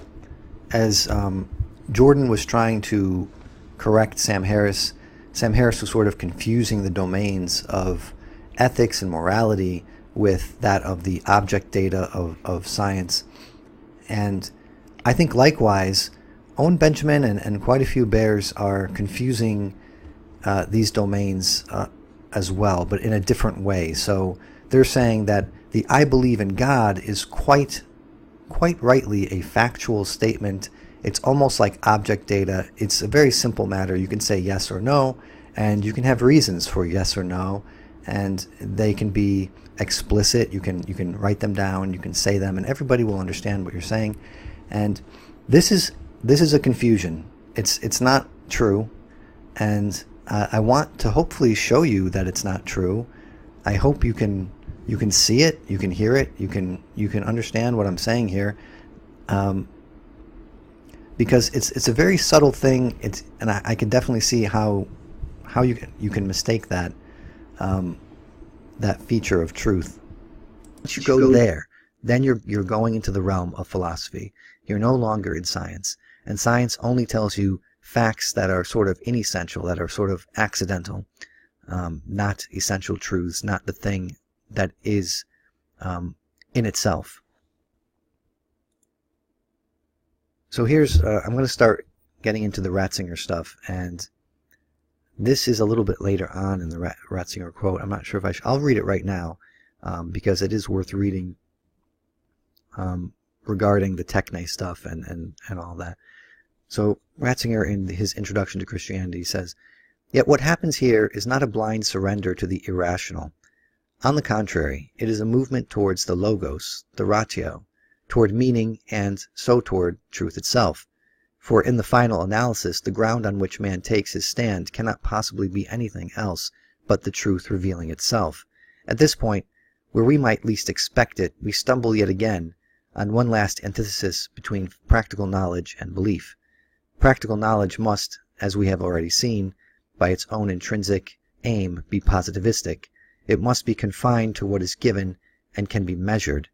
Jordan was trying to correct Sam Harris was sort of confusing the domains of ethics and morality with that of the object data of science. And I think likewise, Owen Benjamin and quite a few bears are confusing these domains as well, but in a different way. So they're saying that the I believe in God is quite rightly a factual statement. It's almost like object data. It's a very simple matter. You can say yes or no, and you can have reasons for yes or no, and they can be explicit. You can write them down, you can say them, and everybody will understand what you're saying. And this is a confusion. It's not true, and I want to hopefully show you that it's not true. I hope you can see it, you can hear it, you can understand what I'm saying here, because it's a very subtle thing. And I can definitely see how you can mistake that that feature of truth. Once you go there, then you're going into the realm of philosophy. You're no longer in science, and science only tells you facts that are sort of inessential, that are sort of accidental, not essential truths, not the thing that is in itself. So here's, I'm going to start getting into the Ratzinger stuff, and this is a little bit later on in the Ratzinger quote. I'm not sure if I'll read it right now, because it is worth reading regarding the techne stuff and all that. So Ratzinger, in his Introduction to Christianity, says, "Yet what happens here is not a blind surrender to the irrational. On the contrary, it is a movement towards the logos, the ratio, toward meaning, and so toward truth itself. For in the final analysis, the ground on which man takes his stand cannot possibly be anything else but the truth revealing itself. At this point, where we might least expect it, we stumble yet again on one last antithesis between practical knowledge and belief. Practical knowledge must, as we have already seen, by its own intrinsic aim be positivistic. It must be confined to what is given and can be measured.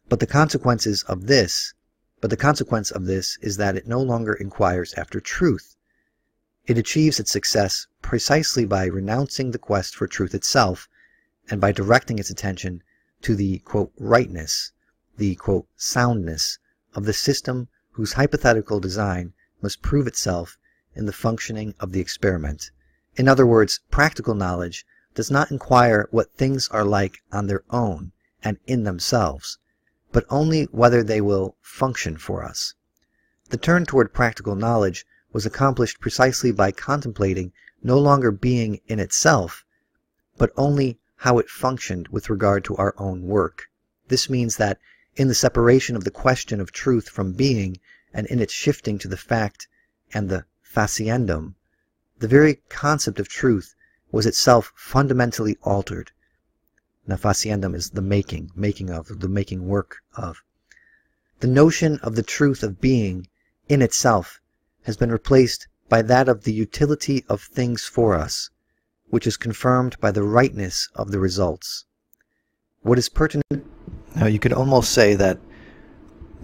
But the consequence of this is that it no longer inquires after truth. It achieves its success precisely by renouncing the quest for truth itself, and by directing its attention to the, quote, rightness, the, quote, soundness of the system whose hypothetical design must prove itself in the functioning of the experiment. In other words, practical knowledge does not inquire what things are like on their own and in themselves, but only whether they will function for us. The turn toward practical knowledge was accomplished precisely by contemplating no longer being in itself, but only how it functioned with regard to our own work. This means that in the separation of the question of truth from being, and in its shifting to the fact and the faciendum, the very concept of truth was itself fundamentally altered. Now, faciendum is the making of, the making work of. The notion of the truth of being in itself has been replaced by that of the utility of things for us, which is confirmed by the rightness of the results. What is pertinent... Now, you could almost say that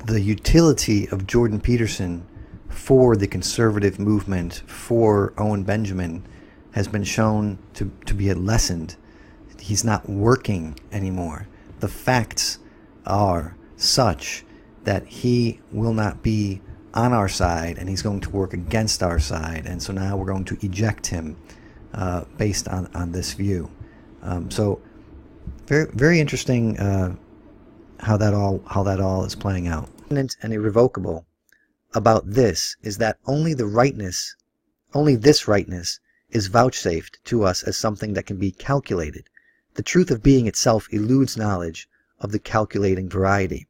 the utility of Jordan Peterson for the conservative movement, for Owen Benjamin, has been shown to be lessened. He's not working anymore. The facts are such that he will not be on our side, and he's going to work against our side, and so now we're going to eject him based on this view. So very, very interesting how that all is playing out. And irrevocable about this is that only this rightness is vouchsafed to us as something that can be calculated. The truth of being itself eludes knowledge of the calculating variety.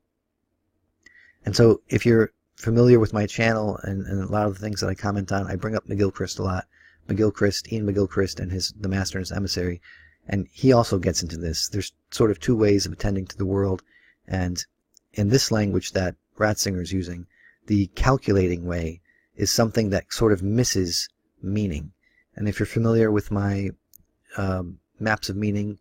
And so if you're familiar with my channel and a lot of the things that I comment on, I bring up McGilchrist a lot. Ian McGilchrist and the Master and his Emissary, and he also gets into this. There's sort of two ways of attending to the world, and in this language that Ratzinger's using, the calculating way is something that sort of misses meaning. And if you're familiar with my Maps of Meaning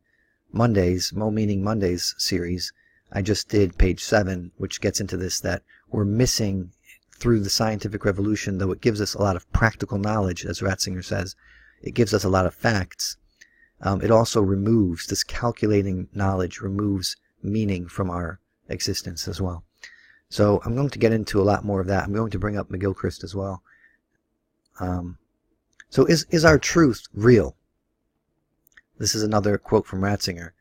Mondays, Mo Meaning Mondays series, I just did page 7, which gets into this, that we're missing through the scientific revolution, though it gives us a lot of practical knowledge, as Ratzinger says, it gives us a lot of facts. It also removes, this calculating knowledge removes meaning from our existence as well. So I'm going to get into a lot more of that. I'm going to bring up McGilchrist as well. So is our truth real? This is another quote from Ratzinger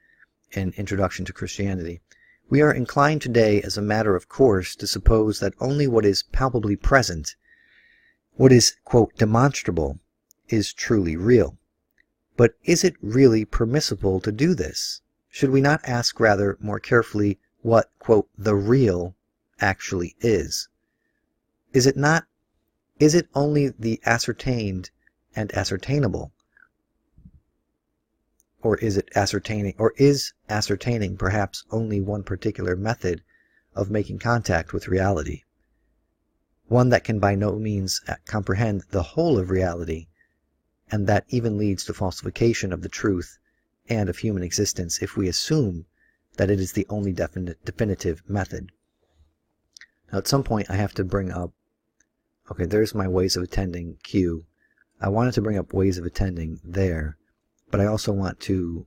in Introduction to Christianity. We are inclined today, as a matter of course, to suppose that only what is palpably present, what is, quote, demonstrable, is truly real. But is it really permissible to do this? Should we not ask rather more carefully what, quote, the real actually is? Is it only the ascertained and ascertainable? Or is ascertaining perhaps only one particular method of making contact with reality? One that can by no means comprehend the whole of reality, and that even leads to falsification of the truth and of human existence if we assume that it is the only definitive method. Now at some point I have to bring up, okay, there's my ways of attending Q. I wanted to bring up ways of attending there, but I also want to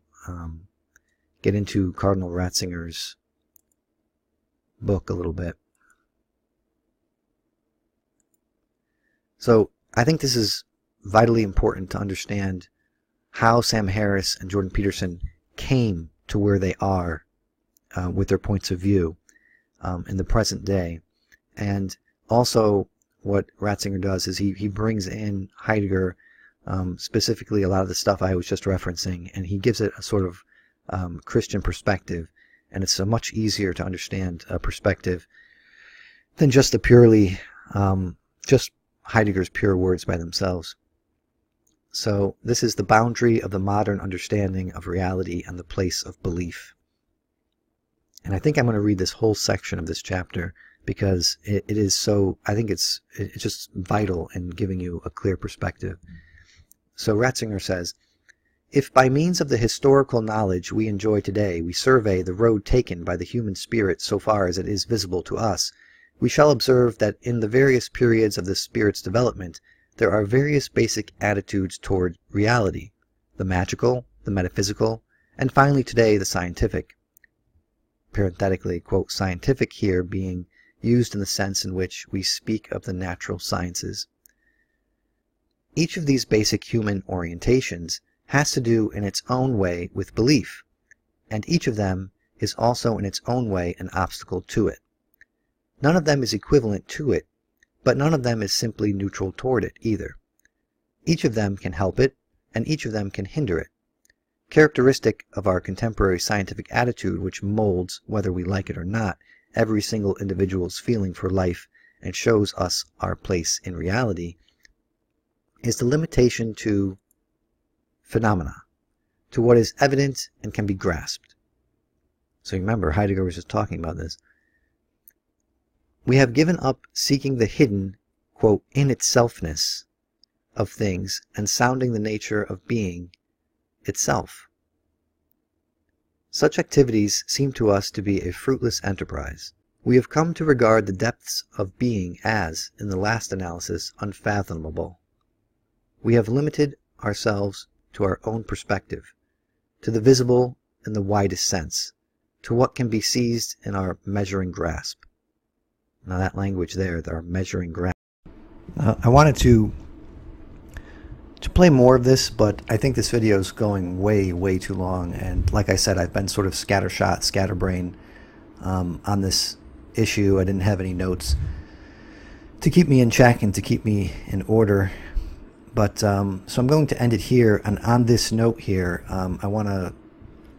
get into Cardinal Ratzinger's book a little bit. So I think this is vitally important to understand how Sam Harris and Jordan Peterson came to where they are with their points of view in the present day. And also what Ratzinger does is he brings in Heidegger, specifically a lot of the stuff I was just referencing, and he gives it a sort of Christian perspective, and it's a much easier to understand perspective than just the purely just Heidegger's pure words by themselves. So this is the boundary of the modern understanding of reality and the place of belief. And I think I'm going to read this whole section of this chapter because it is so, I think it's just vital in giving you a clear perspective. So Ratzinger says, if by means of the historical knowledge we enjoy today we survey the road taken by the human spirit so far as it is visible to us, we shall observe that in the various periods of the spirit's development there are various basic attitudes toward reality, the magical, the metaphysical, and finally today the scientific. Parenthetically, quote, scientific here being used in the sense in which we speak of the natural sciences. Each of these basic human orientations has to do in its own way with belief, and each of them is also in its own way an obstacle to it. None of them is equivalent to it, but none of them is simply neutral toward it either. Each of them can help it, and each of them can hinder it. Characteristic of our contemporary scientific attitude, which molds, whether we like it or not, every single individual's feeling for life and shows us our place in reality, is the limitation to phenomena, to what is evident and can be grasped. So remember, Heidegger was just talking about this. We have given up seeking the hidden, quote, in itselfness of things and sounding the nature of being itself. Such activities seem to us to be a fruitless enterprise. We have come to regard the depths of being as, in the last analysis, unfathomable. We have limited ourselves to our own perspective, to the visible in the widest sense, to what can be seized in our measuring grasp. Now that language there, our measuring grasp. I wanted to play more of this, but I think this video is going way too long, and like I said, I've been sort of scattershot, scatterbrain on this issue. I didn't have any notes to keep me in check and to keep me in order. But so I'm going to end it here, and on this note here, I want to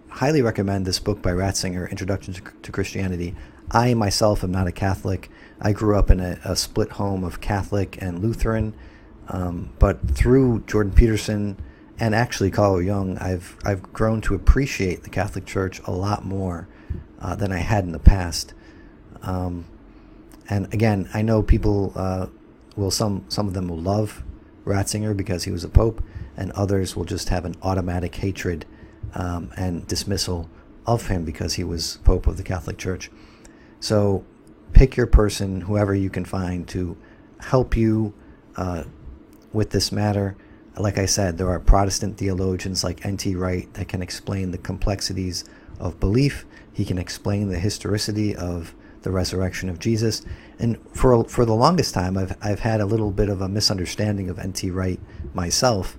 highly recommend this book by Ratzinger, Introduction to Christianity. I myself am not a Catholic. I grew up in a split home of Catholic and Lutheran, but through Jordan Peterson and actually Carl Jung, I've grown to appreciate the Catholic Church a lot more than I had in the past. And again, I know people some of them will love Ratzinger because he was a pope, and others will just have an automatic hatred and dismissal of him because he was Pope of the Catholic Church. So pick your person, whoever you can find, to help you with this matter. Like I said, there are Protestant theologians like N.T. Wright that can explain the complexities of belief. He can explain the historicity of the resurrection of Jesus. And for the longest time, I've had a little bit of a misunderstanding of N.T. Wright myself,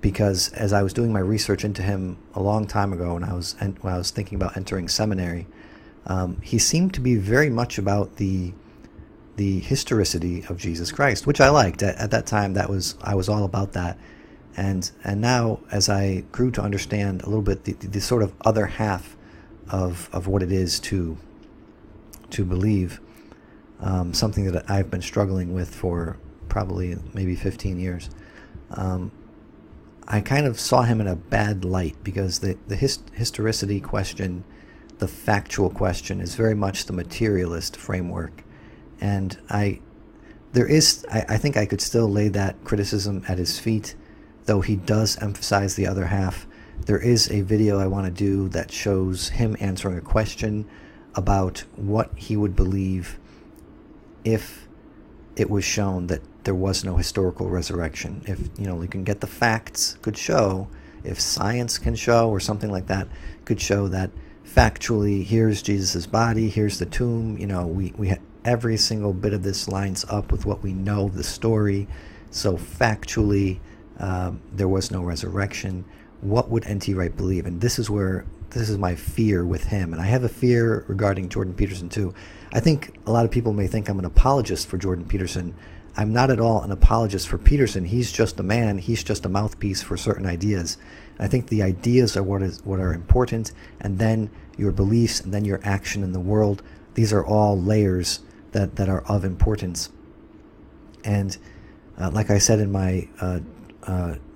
because as I was doing my research into him a long time ago, when I was thinking about entering seminary, he seemed to be very much about the historicity of Jesus Christ, which I liked. At that time, I was all about that. And now, as I grew to understand a little bit the sort of other half of what it is to believe, something that I've been struggling with for probably maybe 15 years, I kind of saw him in a bad light, because the historicity question, the factual question, is very much the materialist framework. And I think I could still lay that criticism at his feet, though he does emphasize the other half. There is a video I want to do that shows him answering a question about what he would believe if it was shown that there was no historical resurrection. If, you can get the facts, could show, if science can show, or something like that, could show that factually, here's Jesus's body, here's the tomb, we every single bit of this lines up with what we know of the story. So factually, there was no resurrection. What would N.T. Wright believe? And this is my fear with him. And I have a fear regarding Jordan Peterson too. I think a lot of people may think I'm an apologist for Jordan Peterson. I'm not at all an apologist for Peterson. He's just a man. He's just a mouthpiece for certain ideas. I think the ideas are what are important, and then your beliefs, and then your action in the world. These are all layers that are of importance. And like I said in my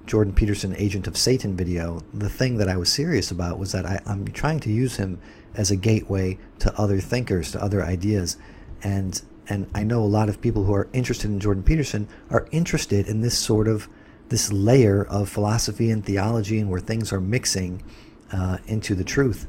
Jordan Peterson Agent of Satan video, the thing that I was serious about was that I'm trying to use him as a gateway to other thinkers, to other ideas. And I know a lot of people who are interested in Jordan Peterson are interested in this layer of philosophy and theology, and where things are mixing into the truth.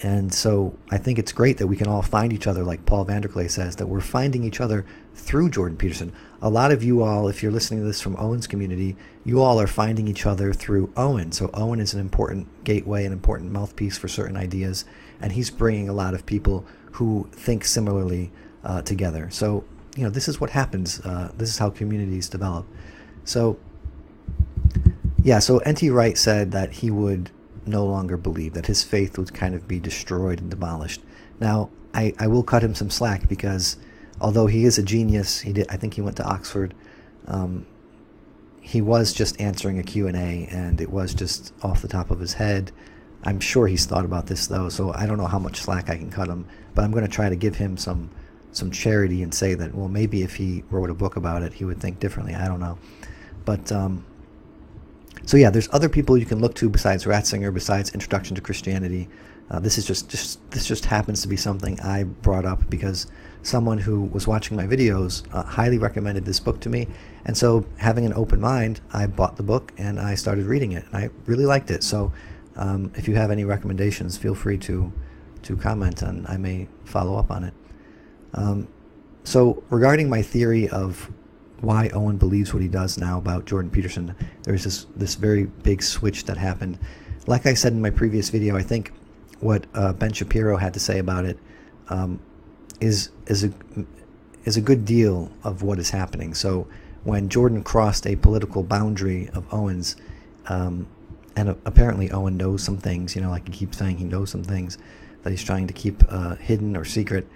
And so I think it's great that we can all find each other, like Paul Vanderklay says, that we're finding each other through Jordan Peterson. A lot of you all, if you're listening to this from Owen's community, you all are finding each other through Owen. So Owen is an important gateway, an important mouthpiece for certain ideas, and he's bringing a lot of people who think similarly together. So, this is what happens. This is how communities develop. So, yeah, so N.T. Wright said that he would no longer believe, that his faith would kind of be destroyed and demolished. Now, I will cut him some slack, because although he is a genius, I think he went to Oxford, he was just answering a Q&A, and it was just off the top of his head. I'm sure he's thought about this, though, so I don't know how much slack I can cut him, but I'm going to try to give him some charity and say that, well, maybe if he wrote a book about it, he would think differently. I don't know. But, so yeah, there's other people you can look to besides Ratzinger, besides Introduction to Christianity. This just happens to be something I brought up because someone who was watching my videos highly recommended this book to me. And so, having an open mind, I bought the book and I started reading it. And I really liked it. So, if you have any recommendations, feel free to comment, and I may follow up on it. So, regarding my theory of why Owen believes what he does now about Jordan Peterson, there's this very big switch that happened. Like I said in my previous video, I think what Ben Shapiro had to say about it is a good deal of what is happening. So when Jordan crossed a political boundary of Owen's, and apparently Owen knows some things, like he keeps saying he knows some things that he's trying to keep hidden or secret,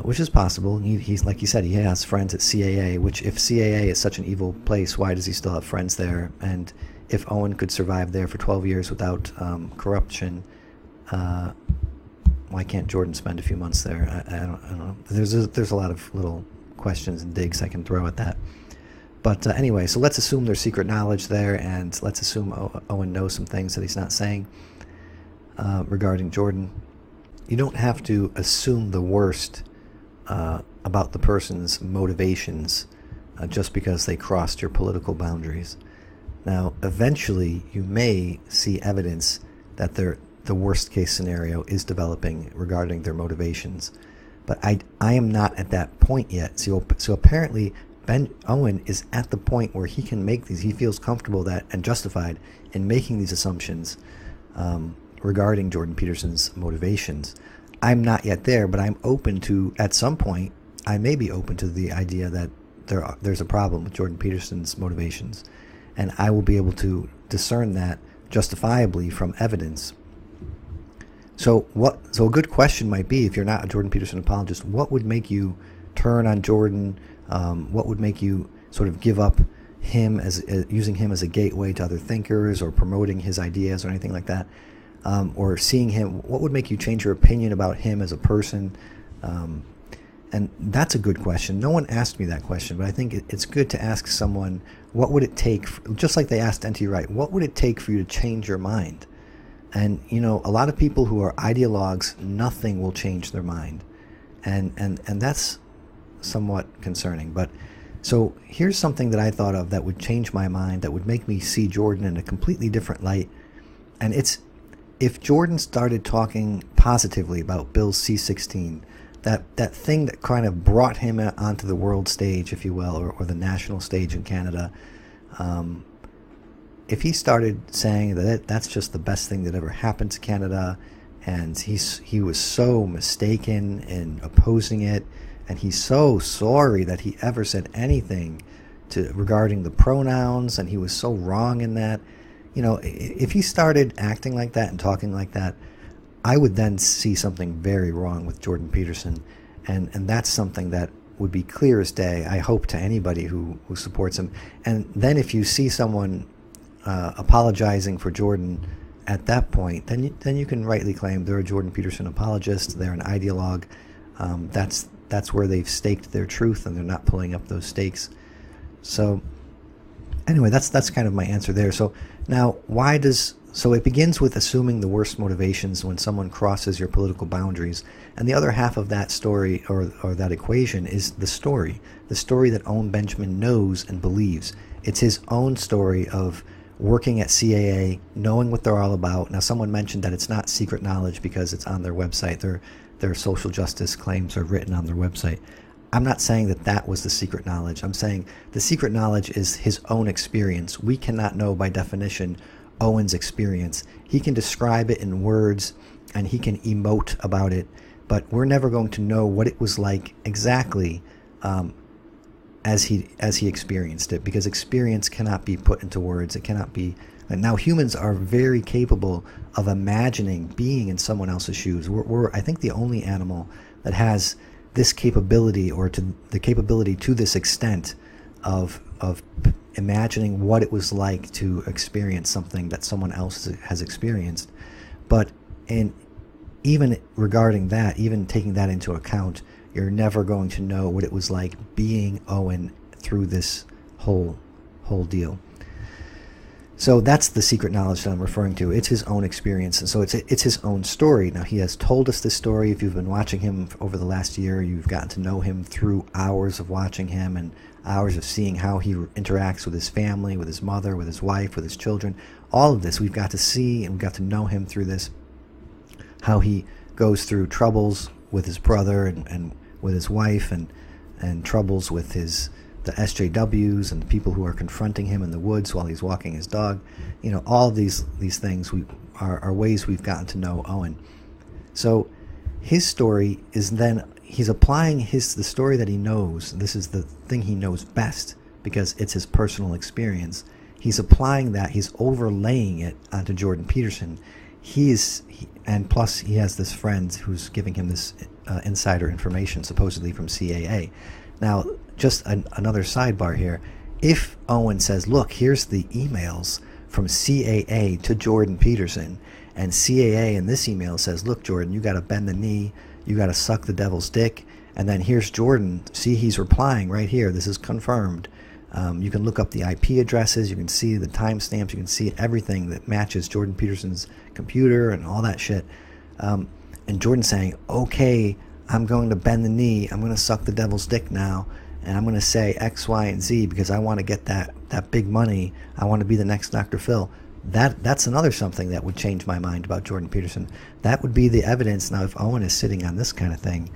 which is possible. He's, like he said, he has friends at CAA, which, if CAA is such an evil place, why does he still have friends there? And if Owen could survive there for 12 years without corruption, why can't Jordan spend a few months there? I don't know. There's a lot of little questions and digs I can throw at that. But anyway, so let's assume there's secret knowledge there, and let's assume Owen knows some things that he's not saying regarding Jordan. You don't have to assume the worst about the person's motivations just because they crossed your political boundaries. Now, eventually, you may see evidence that the worst case scenario is developing regarding their motivations. But I am not at that point yet. So apparently, Owen is at the point where he can make these, he feels comfortable that and justified in making these assumptions regarding Jordan Peterson's motivations. I'm not yet there, but I'm open to, at some point, I may be open to the idea that there's a problem with Jordan Peterson's motivations. And I will be able to discern that justifiably from evidence. So a good question might be, if you're not a Jordan Peterson apologist, what would make you turn on Jordan? What would make you sort of give up him as using him as a gateway to other thinkers, or promoting his ideas, or anything like that? Or seeing him, what would make you change your opinion about him as a person? And that's a good question. No one asked me that question, but I think it's good to ask someone, what would it take, just like they asked N.T. Wright, what would it take for you to change your mind? And, a lot of people who are ideologues, nothing will change their mind. And that's somewhat concerning. But so here's something that I thought of that would change my mind, that would make me see Jordan in a completely different light. And it's, if Jordan started talking positively about Bill C-16, that thing that kind of brought him onto the world stage, if you will, or the national stage in Canada, if he started saying that that's just the best thing that ever happened to Canada, and he was so mistaken in opposing it, and he's so sorry that he ever said anything regarding the pronouns, and he was so wrong in that, if he started acting like that and talking like that, I would then see something very wrong with Jordan Peterson, and that's something that would be clear as day, I hope, to anybody who supports him. And then if you see someone apologizing for Jordan at that point, then you can rightly claim they're a Jordan Peterson apologist, they're an ideologue. That's where they've staked their truth, and they're not pulling up those stakes. So anyway, that's kind of my answer there. So now, so it begins with assuming the worst motivations when someone crosses your political boundaries. And the other half of that story, or that equation, is the story that Owen Benjamin knows and believes. It's his own story of working at CAA, knowing what they're all about. Now, someone mentioned that it's not secret knowledge because it's on their website. Their social justice claims are written on their website. I'm not saying that was the secret knowledge. I'm saying the secret knowledge is his own experience. We cannot know by definition Owen's experience. He can describe it in words, and he can emote about it, but we're never going to know what it was like exactly as he experienced it, because experience cannot be put into words. It cannot be. And now humans are very capable of imagining being in someone else's shoes. We're I think the only animal that has this capability, or to the capability to this extent of imagining what it was like to experience something that someone else has experienced. But even regarding that, even taking that into account, you're never going to know what it was like being Owen through this whole deal. So that's the secret knowledge that I'm referring to. It's his own experience, and so it's his own story. Now, he has told us this story. If you've been watching him over the last year, you've gotten to know him through hours of watching him and hours of seeing how he interacts with his family, with his mother, with his wife, with his children. All of this we've got to see, and we've got to know him through this, how he goes through troubles with his brother and with his wife, and troubles with the SJWs and the people who are confronting him in the woods while he's walking his dog. You know, all of these things are ways we've gotten to know Owen. So his story is then, he's applying the story that he knows. This is the thing he knows best because it's his personal experience. He's applying that, he's overlaying it onto Jordan Peterson. And plus he has this friend who's giving him this insider information, supposedly from CAA. Now, just another sidebar here. If Owen says, look, here's the emails from CAA to Jordan Peterson, and CAA in this email says, look, Jordan, you got to bend the knee, you got to suck the devil's dick, and then here's Jordan, see, he's replying right here, this is confirmed. You can look up the IP addresses, you can see the timestamps, you can see everything that matches Jordan Peterson's computer and all that shit. And Jordan saying, okay, I'm going to bend the knee, I'm going to suck the devil's dick now, and I'm going to say X, Y, and Z because I want to get that big money. I want to be the next Dr. Phil. That's another something that would change my mind about Jordan Peterson. That would be the evidence. Now, if Owen is sitting on this kind of thing,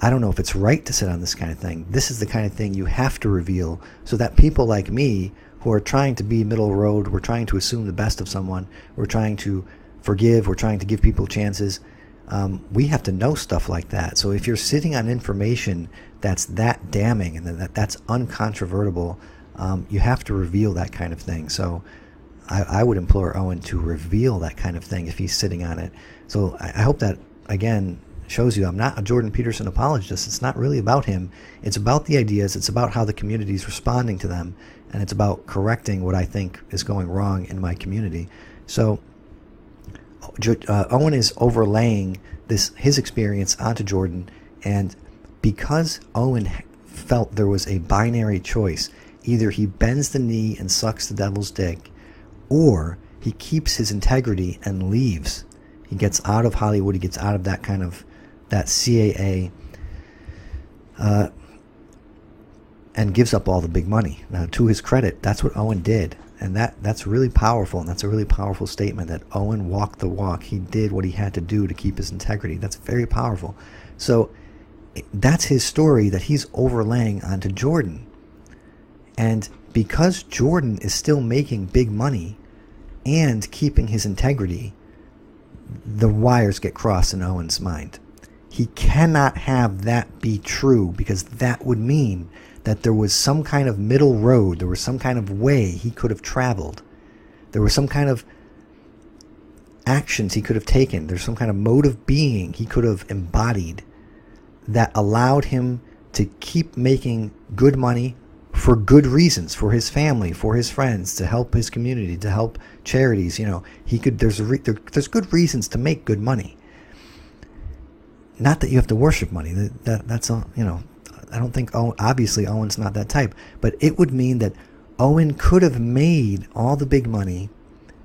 I don't know if it's right to sit on this kind of thing. This is the kind of thing you have to reveal so that people like me who are trying to be middle road, we're trying to assume the best of someone, we're trying to forgive, we're trying to give people chances, we have to know stuff like that. So if you're sitting on information that's that damning and that's uncontrovertible, you have to reveal that kind of thing. So I would implore Owen to reveal that kind of thing if he's sitting on it. So I hope that, again, shows you I'm not a Jordan Peterson apologist. It's not really about him. It's about the ideas. It's about how the community is responding to them. And it's about correcting what I think is going wrong in my community. So Owen is overlaying his experience onto Jordan, and because Owen felt there was a binary choice, either he bends the knee and sucks the devil's dick, or he keeps his integrity and leaves. He gets out of Hollywood, he gets out of that CAA, and gives up all the big money. Now, to his credit, that's what Owen did. And that's really powerful, and that's a really powerful statement that Owen walked the walk. He did what he had to do to keep his integrity. That's very powerful. So that's his story that he's overlaying onto Jordan. And because Jordan is still making big money and keeping his integrity, the wires get crossed in Owen's mind. He cannot have that be true, because that would mean that there was some kind of middle road, there was some kind of way he could have traveled, there was some kind of actions he could have taken, there's some kind of mode of being he could have embodied that allowed him to keep making good money for good reasons, for his family, for his friends, to help his community, to help charities. You know, he could. There's good reasons to make good money. Not that you have to worship money. That's all. You know, I don't think. Obviously, Owen's not that type. But it would mean that Owen could have made all the big money,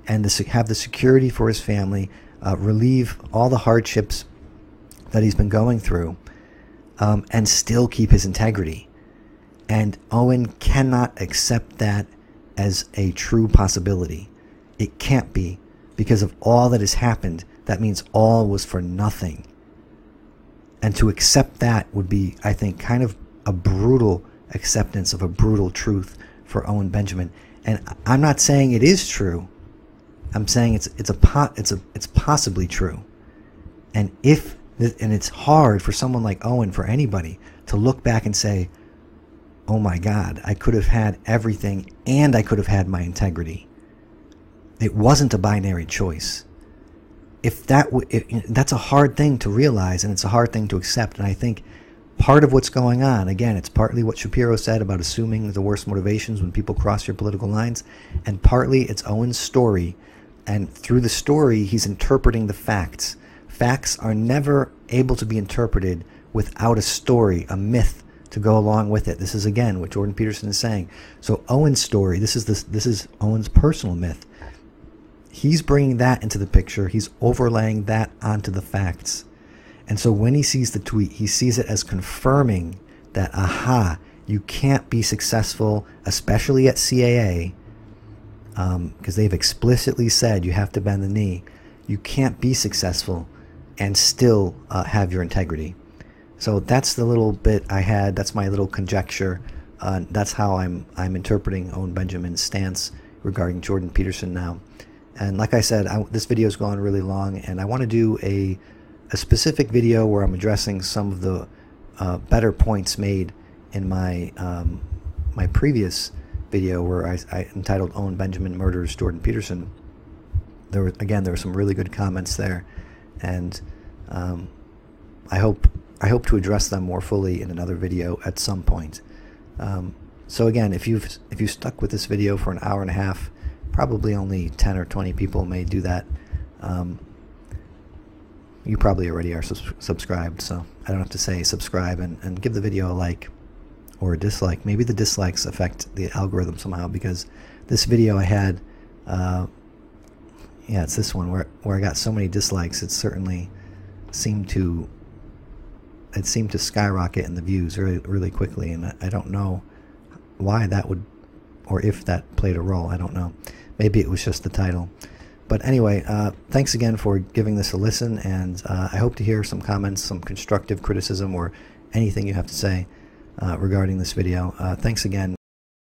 and have the security for his family, relieve all the hardships that he's been going through, and still keep his integrity. And Owen cannot accept that as a true possibility. It can't be, because of all that has happened. That means all was for nothing. And to accept that would be, I think, kind of a brutal acceptance of a brutal truth for Owen Benjamin. And I'm not saying it is true. I'm saying it's possibly true. And it's hard for someone like Owen, for anybody, to look back and say, oh my God, I could have had everything and I could have had my integrity. It wasn't a binary choice. If that's a hard thing to realize, and it's a hard thing to accept. And I think part of what's going on, again, it's partly what Shapiro said about assuming the worst motivations when people cross your political lines, and partly it's Owen's story. And through the story, he's interpreting the facts. Facts are never able to be interpreted without a story, a myth to go along with it. This is, again, what Jordan Peterson is saying. So Owen's story, this is Owen's personal myth. He's bringing that into the picture. He's overlaying that onto the facts. And so when he sees the tweet, he sees it as confirming that, aha, you can't be successful, especially at CAA, because they've explicitly said you have to bend the knee. You can't be successful and still have your integrity. So that's the little bit I had. That's my little conjecture. That's how I'm interpreting Owen Benjamin's stance regarding Jordan Peterson now. And like I said, this video is going really long, and I want to do a specific video where I'm addressing some of the better points made in my my previous video where I entitled Owen Benjamin Murders Jordan Peterson. There were some really good comments there, and I hope to address them more fully in another video at some point. So again, if you stuck with this video for an hour and a half, probably only 10 or 20 people may do that. You probably already are subscribed, so I don't have to say subscribe, and give the video a like or a dislike. Maybe the dislikes affect the algorithm somehow, because this video I had, yeah, it's this one where I got so many dislikes. It certainly seemed to skyrocket in the views really, really quickly, and I don't know why that would, or if that played a role. I don't know. Maybe it was just the title. But anyway, thanks again for giving this a listen, and I hope to hear some comments, some constructive criticism, or anything you have to say regarding this video. Thanks again.